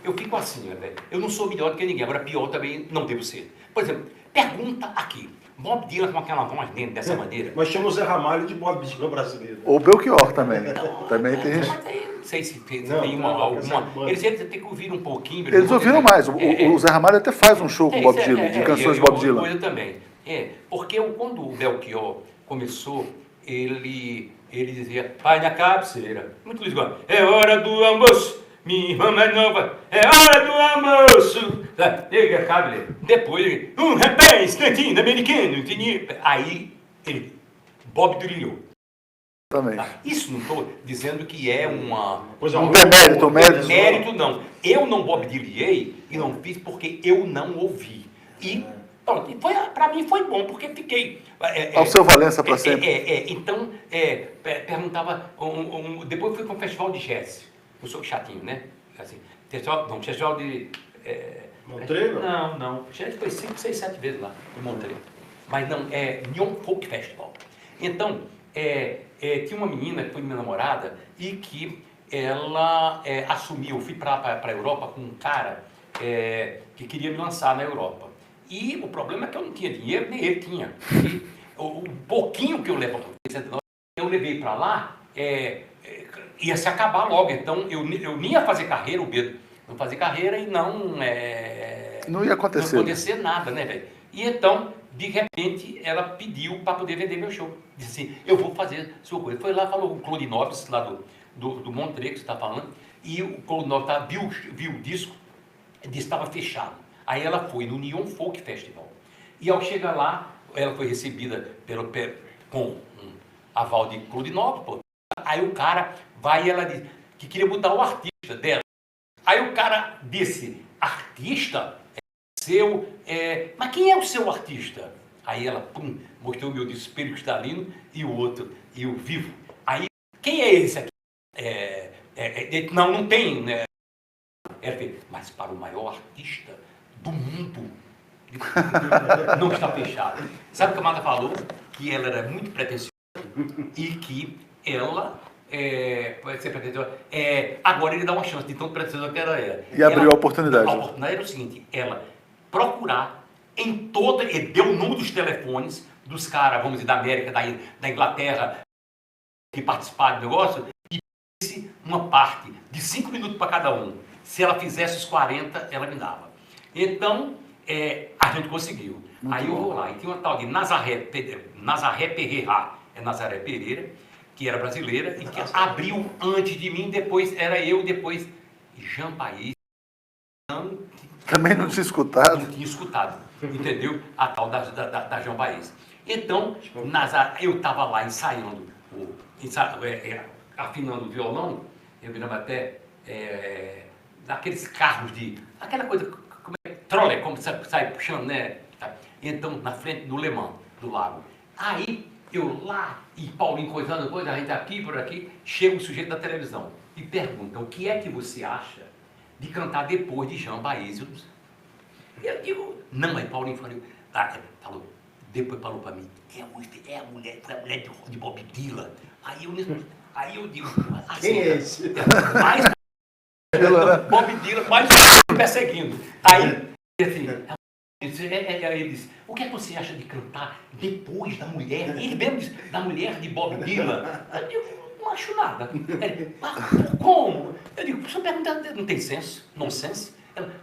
eu fico assim, né, velho? Eu não sou melhor do que ninguém, agora pior também não devo ser. Por exemplo, pergunta aqui, Bob Dylan com aquela voz dentro dessa maneira. Mas chama o Zé Ramalho de Bob Dylan brasileiro. Ou Belchior também. Também tem gente. Mas aí, não sei se tem alguma. Eles têm que ouvir um pouquinho. Eles ouviram mais. O Zé Ramalho até faz um show com Bob Dylan, de canções de Bob Dylan. Coisa também. Porque quando o Belchior começou, ele dizia, pai na cabeceira. Muito lindo. É hora do almoço. Minha irmã mais nova, é hora do almoço. Depois ele, rapaz, cantinho americano. Aí ele, Bob Dylan. Também. Isso não estou dizendo que é uma... Não tem mérito, mérito. Mérito não. Eu não Bob Dylanei e não fiz porque eu não ouvi. E pronto, para mim foi bom, porque fiquei... Alceu Valença para sempre. Então, perguntava... depois fui para um festival de jazz. Eu sou chatinho, né? Assim, festival de... Montreux? Não. Jazz foi 5, 6, 7 vezes lá, em Montreux. Mas não, Neon Folk Festival. Então, tinha uma menina que foi minha namorada e que ela assumiu, eu fui para a Europa com um cara que queria me lançar na Europa. E o problema é que eu não tinha dinheiro, nem ele tinha. E o pouquinho que eu levei, eu levei para lá, ia se acabar logo. Então eu nem ia fazer carreira, o Pedro não fazer carreira e não ia acontecer. Não acontecer nada, né, velho? E então, de repente, ela pediu para poder vender meu show. Disse assim, eu vou fazer sua coisa. Foi lá, falou o Claude Nobres, lá do Montreux, que você está falando, e o Claude Nobres viu o disco, disse que estava fechado. Aí ela foi no Neon Folk Festival. E ao chegar lá, ela foi recebida com um aval de Claude Nobres. Pô. Aí o cara vai e ela diz que queria botar o artista dela. Aí o cara disse, artista? Mas quem é o seu artista? Aí ela, mostrou o meu desespero cristalino e o outro, e o vivo. Aí, quem é esse aqui? Não tem, né? Ela fez, mas para o maior artista do mundo, não está fechado. Sabe o que a Marta falou? Que ela era muito pretensiosa e que ela... pode ser pretensiosa. Agora ele dá uma chance de tão pretensiosa que ela era. E abriu a oportunidade. A oportunidade era o seguinte, ela procurar em toda, ele deu o número dos telefones dos caras, vamos dizer, da América, da Inglaterra, que participaram do negócio, e disse uma parte de 5 minutos para cada um. Se ela fizesse os 40, ela me dava. Então, a gente conseguiu. Muito aí eu vou lá, e tinha uma tal de Nazaré Pereira, Nazaré Pereira, que era brasileira, e que abriu antes de mim, depois era eu, depois Jean País. Também não tinha escutado. Não tinha escutado, entendeu? A tal da Jean País. Então, eu estava lá ensaiando, afinando o violão, eu me lembro até daqueles carros aquela coisa, trole, como sai puxando, né? Então, na frente do Le Mans, do lago. Aí, eu lá, e Paulinho coisando coisa, a gente aqui, por aqui, chega o sujeito da televisão e pergunta, o que é que você acha de cantar depois de Jean Baezio? Eu digo, não, aí Paulinho depois falou para mim, é a mulher de Bob Dylan. Aí eu digo, assim, quem é esse? Mais Bob Dylan, mais perseguindo. Aí, assim, ele disse, o que é que você acha de cantar depois da mulher? Ele mesmo disse, da mulher de Bob Dylan. Eu digo, não acho nada. Ele, como? Eu digo, o senhor pergunta, não tem senso? Nonsense?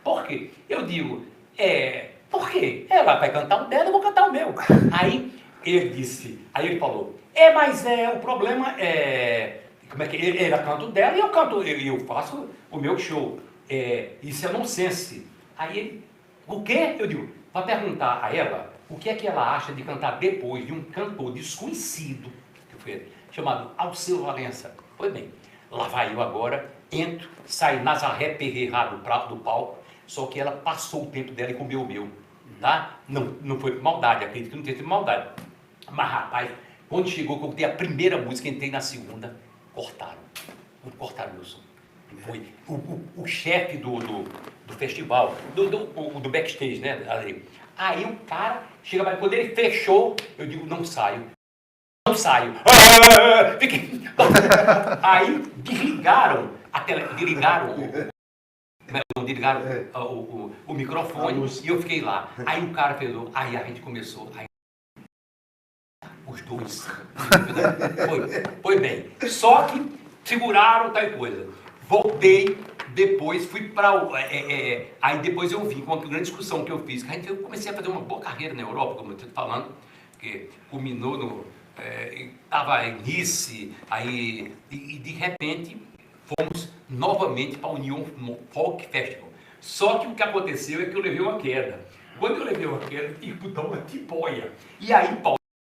Por quê? Eu digo, por quê? Ela vai cantar o dela, eu vou cantar o meu. Aí ele falou, mas o problema como é que ela canta o dela e eu faço o meu show. Isso é nonsense. Aí ele, o quê? Eu digo, vai perguntar a ela o que é que ela acha de cantar depois de um cantor desconhecido, chamado Alceu Valença. Pois bem, lá vai eu agora, entro, saio Nazaré Perreira do palco, só que ela passou o tempo dela e comeu o meu, tá? Não foi por maldade, acredito que não tenha sido maldade. Mas, rapaz, quando chegou, que eu botei a primeira música, entrei na segunda, cortaram meu som. Foi o chefe do festival, do backstage, né? Aí o cara chega para quando ele fechou, eu digo, não saio. Fiquei... Aí desligaram o microfone e eu fiquei lá. Aí o cara fez, aí a gente começou. Aí, os dois. Foi bem. Só que seguraram tal coisa. Voltei, depois fui para aí depois eu vim com uma grande discussão que eu fiz. Eu comecei a fazer uma boa carreira na Europa, como eu estou falando, porque culminou estava em Nice, aí, e de repente fomos novamente para o Union Folk Festival. Só que o que aconteceu é que eu levei uma queda. Quando eu levei uma queda, eu tive que dar uma tipóia. E aí,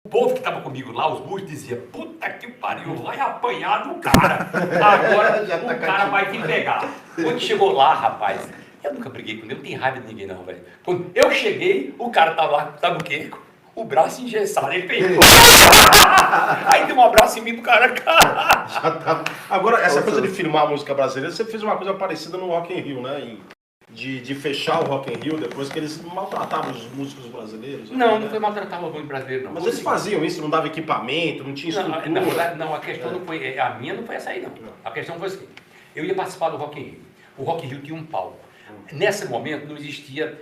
o povo que estava comigo lá, os músicos, dizia, puta que pariu, vai apanhar do cara. Agora o cara vai te pegar. Quando chegou lá, rapaz, eu nunca briguei com ele, não tenho raiva de ninguém não, velho. Quando eu cheguei, o cara estava lá, sabe o quê? O braço engessado, ele fez. Aí deu um abraço em mim do cara. Agora, essa coisa de filmar a música brasileira, você fez uma coisa parecida no Rock in Rio, né? De fechar o Rock in Rio depois que eles maltratavam os músicos brasileiros. Não, não foi maltratar o músico brasileiro, não. Mas eles faziam isso, não dava equipamento, não tinha estrutura. Não, a questão não foi. A minha não foi essa aí, não. A questão foi assim: eu ia participar do Rock in Rio. O Rock in Rio tinha um palco. Nesse momento não existia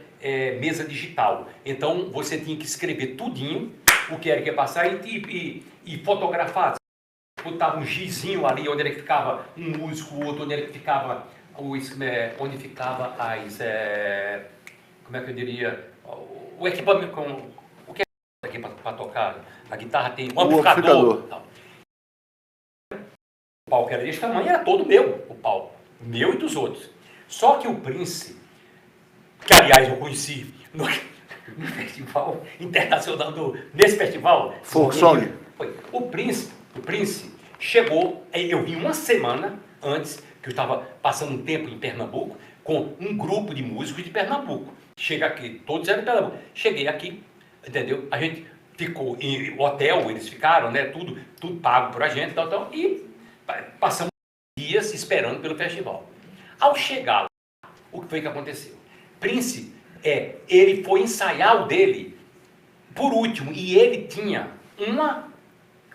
mesa digital. Então você tinha que escrever tudinho o que era que ia passar e fotografar. Botava um gizinho ali onde ele ficava um músico, o outro onde ele ficava onde ficava como é que eu diria, o equipamento, o que é aqui para tocar, a guitarra tem um amplificador. O palco era desse tamanho, era todo meu, o palco, meu e dos outros. Só que o Prince, que aliás eu conheci no festival internacional, nesse festival, Folk Song. O Prince chegou, eu vim uma semana antes, que eu estava passando um tempo em Pernambuco, com um grupo de músicos de Pernambuco. Chega aqui, todos eram de Pernambuco. Cheguei aqui, entendeu? A gente ficou em hotel, eles ficaram, né? Tudo pago por a gente, e passamos dias esperando pelo festival. Ao chegar lá, o que foi que aconteceu? Prince, ele foi ensaiar o dele por último, e ele tinha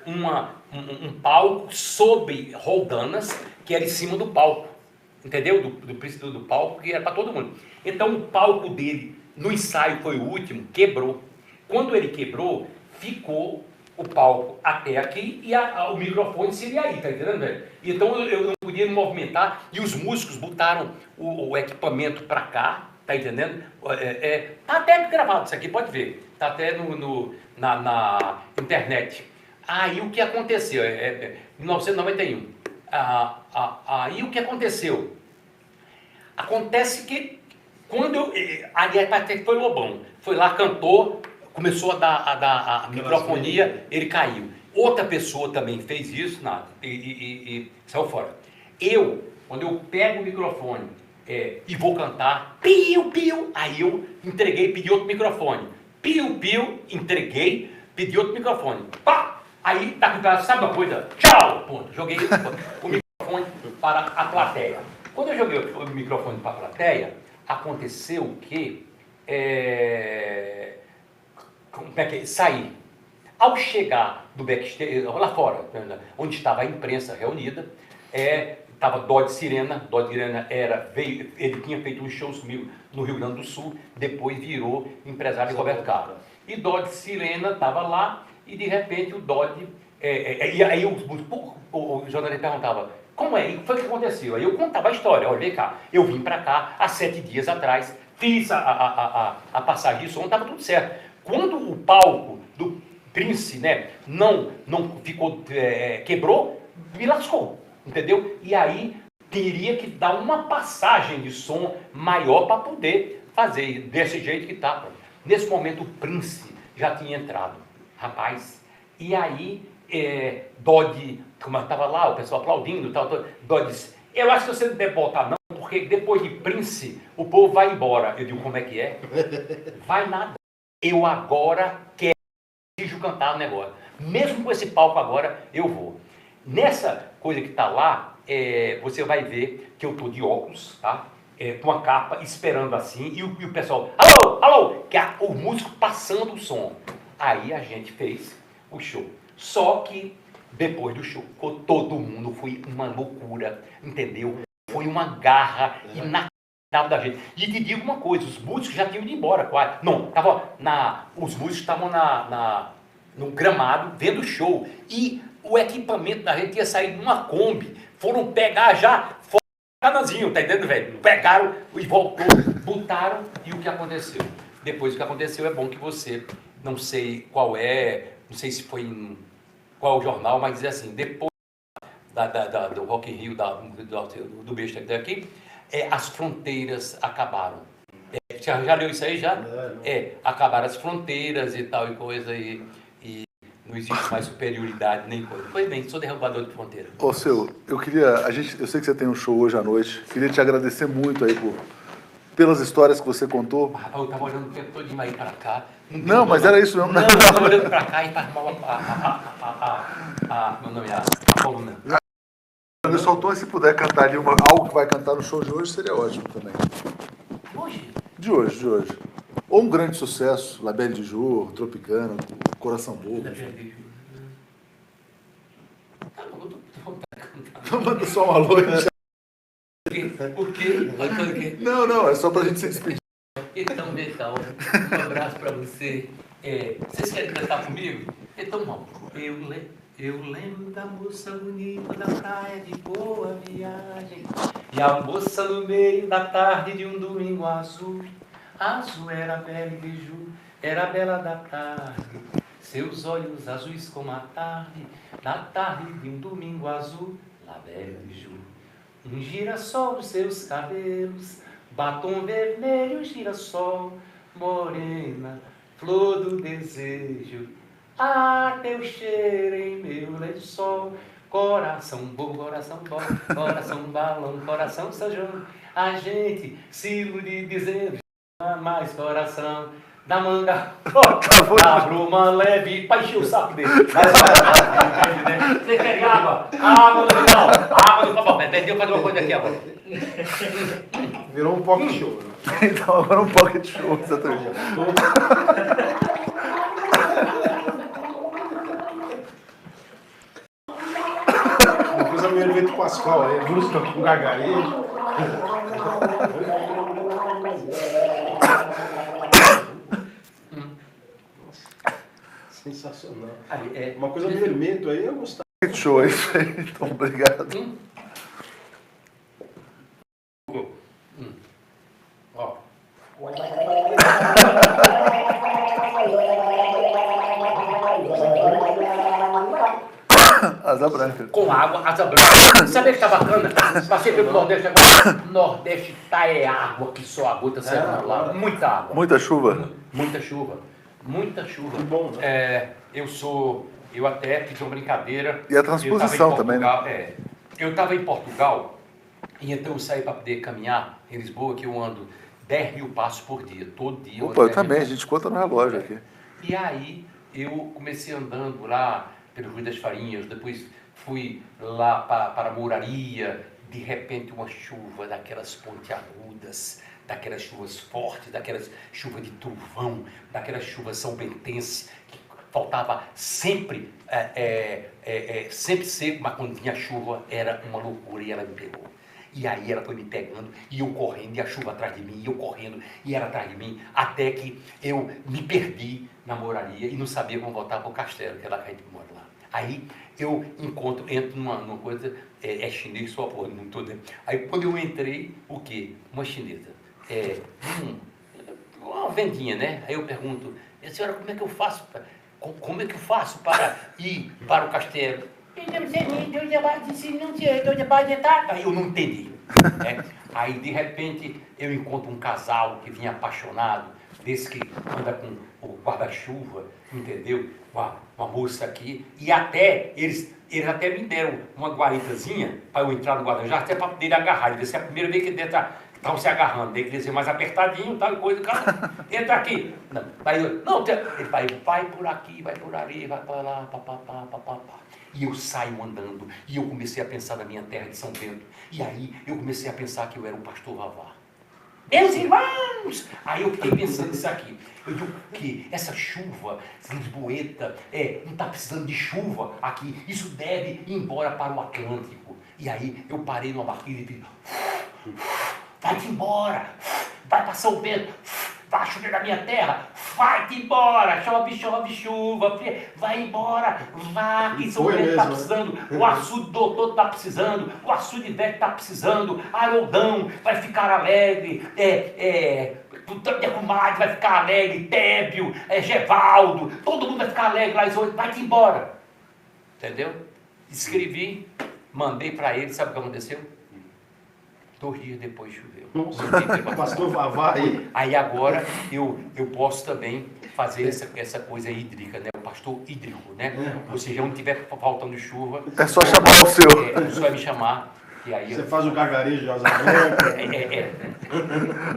um palco sobre roldanas, que era em cima do palco, entendeu? Do princípio do palco, que era para todo mundo. Então o palco dele, no ensaio foi o último, quebrou. Quando ele quebrou, ficou o palco até aqui e o microfone seria aí, tá entendendo, velho? Então eu não podia me movimentar e os músicos botaram o equipamento para cá, tá entendendo? Tá até gravado isso aqui, pode ver, tá até na internet. Aí o que aconteceu? 1991. Aí o que aconteceu? Acontece que quando aliás, até foi Lobão, foi lá, cantou começou a dar a microfonia, ele caiu. Outra pessoa também fez isso e saiu fora. Quando eu pego o microfone e vou cantar, piu, piu, aí eu entreguei, pedi outro microfone. Piu, piu, entreguei, pedi outro microfone. Pá! Aí tá com cara, sabe uma coisa? Tchau! Ponto. Joguei o microfone para a plateia. Quando eu joguei o microfone para a plateia, aconteceu que saí. Ao chegar do backstage, lá fora, onde estava a imprensa reunida, estava Dodge Sirena. Dodge Sirena ele tinha feito uns shows comigo no Rio Grande do Sul, depois virou empresário de Roberto Carlos. E Dodge Sirena estava lá, e de repente o Dodge... e aí o jornalista perguntava, como é? E foi o que aconteceu? Aí eu contava a história, olha, vem cá, eu vim para cá há 7 dias atrás, fiz a passagem de som, estava tudo certo. Quando o palco do Prince, né, não ficou, quebrou, me lascou, entendeu? E aí teria que dar uma passagem de som maior para poder fazer desse jeito que tá. Nesse momento o Prince já tinha entrado, rapaz. E aí Dodge, como estava lá, o pessoal aplaudindo, Dodge disse, eu acho que você não deve voltar não, porque depois de Prince o povo vai embora. Eu digo, como é que é? Vai nada. Eu agora quero cantar o negócio. Mesmo com esse palco agora, eu vou. Nessa coisa que está lá, você vai ver que eu estou de óculos, tá? Com a capa, esperando assim, e o pessoal, alô, alô, que o músico passando o som. Aí a gente fez o show. Só que depois do show, todo mundo, foi uma loucura, entendeu? Foi uma garra inacreditável da gente. E te digo uma coisa, os músicos já tinham ido embora, quase. Não, os músicos estavam no gramado, vendo o show, e o equipamento da gente ia sair numa Kombi, foram pegar já, canazinho, tá entendendo, velho? Pegaram e voltou, botaram, e o que aconteceu? Depois o que aconteceu é bom que você, não sei qual não sei se foi em qual jornal, mas diz assim, depois do Rock in Rio, do besta aqui, as fronteiras acabaram. Já leu isso aí já? Acabaram as fronteiras e tal e coisa, e não existe mais superioridade nem coisa. Pois bem, sou derrubador de fronteira. Ô, Seu, eu sei que você tem um show hoje à noite, queria te agradecer muito aí pelas histórias que você contou. Rapaz, eu estava olhando o tempo todo de aí para cá. Não, mas era isso mesmo. Não, eu estava olhando para cá e para meu nome a coluna. Ele soltou, e se puder cantar ali algo que vai cantar no show de hoje, seria ótimo também. Hoje? De hoje. Ou um grande sucesso, La Belle de Jour, Tropicana, Coração Bobo. Não manda só um alô. Por quê? Não, é só pra gente se despedir. Então, Metal, um abraço pra você. Vocês querem cantar comigo? Então, não. Eu lembro da moça bonita da praia de Boa Viagem. E a moça no meio da tarde de um domingo azul. Azul era a Belle de Jour, era a bela da tarde. Seus olhos azuis como a tarde, na tarde de um domingo azul. La Belle de Jour. Um girassol nos seus cabelos, batom vermelho, girassol, morena, flor do desejo. Ah, teu cheiro em meu lençol, coração bom, coração bom, coração balão, coração São João. A gente se ilude dizendo, mais coração da manga, da bruma leve, pra encher o saco dele. Você quer água? Água no final, água no copo. Perdeu fazer uma coisa aqui agora. Virou um pocket show. Então, agora um pocket show, exatamente. Uma coisa meio evento Pascal, música com gargarejo. Sensacional. Uma coisa meio elemento aí, eu gostava. Pocket show, é isso aí. Então, obrigado. Ó. Asa branca. Com água, asa branca. Sabe o que tá bacana? Passei pelo Nordeste agora. Nordeste tá água, que só a gota será lá. Muita água. Muita chuva? Muita chuva. Muita chuva. Que bom, né? Eu até fiz uma brincadeira. E a transposição também, né? Eu estava em Portugal, e então eu saí para poder caminhar em Lisboa, que eu ando 10 mil passos por dia, todo dia. Opa, eu 10 mil também, a passos. gente conta no relógio aqui. E aí eu comecei andando lá pelo Rio das Farinhas, depois fui lá para a Mouraria, de repente uma chuva daquelas pontiagudas, daquelas chuvas fortes, daquelas chuvas de trovão, daquelas chuvas são-bentense, que faltava sempre, sempre seco, mas quando vinha chuva era uma loucura e ela me pegou. E aí ela foi me pegando, e eu correndo, e a chuva atrás de mim, e eu correndo, e ela atrás de mim, até que eu me perdi na Mouraria e não sabia como voltar para o castelo, que é lá que a gente mora lá. Aí eu entro numa coisa, chinês só porra, não tô dentro. Aí quando eu entrei, o quê? Uma chinesa. Uma vendinha, né? Aí eu pergunto, senhora, como é que eu faço? Como é que eu faço para ir para o castelo? Aí eu não entendi. Né? Aí de repente eu encontro um casal que vinha apaixonado, desse que anda com o guarda-chuva, entendeu? Uma moça aqui, e até eles até me deram uma guaritazinha para eu entrar no guarda-chuva, até para poder agarrar. Ele disse, é a primeira vez que eles estavam se agarrando, daí queria ser mais apertadinho, tal coisa, cara, entra aqui. Não, aí eu, não, ele vai por aqui, vai por ali, vai para lá, papapá. E eu saio andando, e eu comecei a pensar na minha terra de São Bento, e aí eu comecei a pensar que eu era o pastor Vavá. Meus irmãos! Aí eu fiquei pensando nisso aqui. Eu digo que essa chuva lisboeta, não está precisando de chuva aqui. Isso deve ir embora para o Atlântico. E aí eu parei numa barquinha e disse, vai-te embora, vai para São Bento, vai chover na minha terra, vai-te embora, chove chuva, vai embora, vá, que São Bento está precisando, o açude doutor está precisando, o açude velho está precisando, Haroldo vai ficar alegre, minha comadre vai ficar alegre, Tébio, Gevaldo, todo mundo vai ficar alegre lá, vai-te embora. Entendeu? Escrevi, mandei para ele, sabe o que aconteceu? 2 dias depois choveu. Pastor Vavá aí. Aí agora eu posso também fazer essa coisa hídrica, né? O pastor hídrico, né? Ou seja, onde tiver faltando chuva... É só chamar o seu. Você vai me chamar. E aí Você faz o gargarejo de asa branca.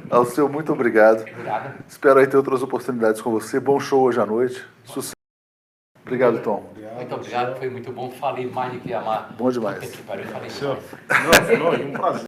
Alceu, muito obrigado. Obrigado. Espero aí ter outras oportunidades com você. Bom show hoje à noite. Sucesso. Obrigado, Tom. Muito obrigado, foi muito bom. Falei mais do que amar. Bom demais. Falei demais. Não, um prazer.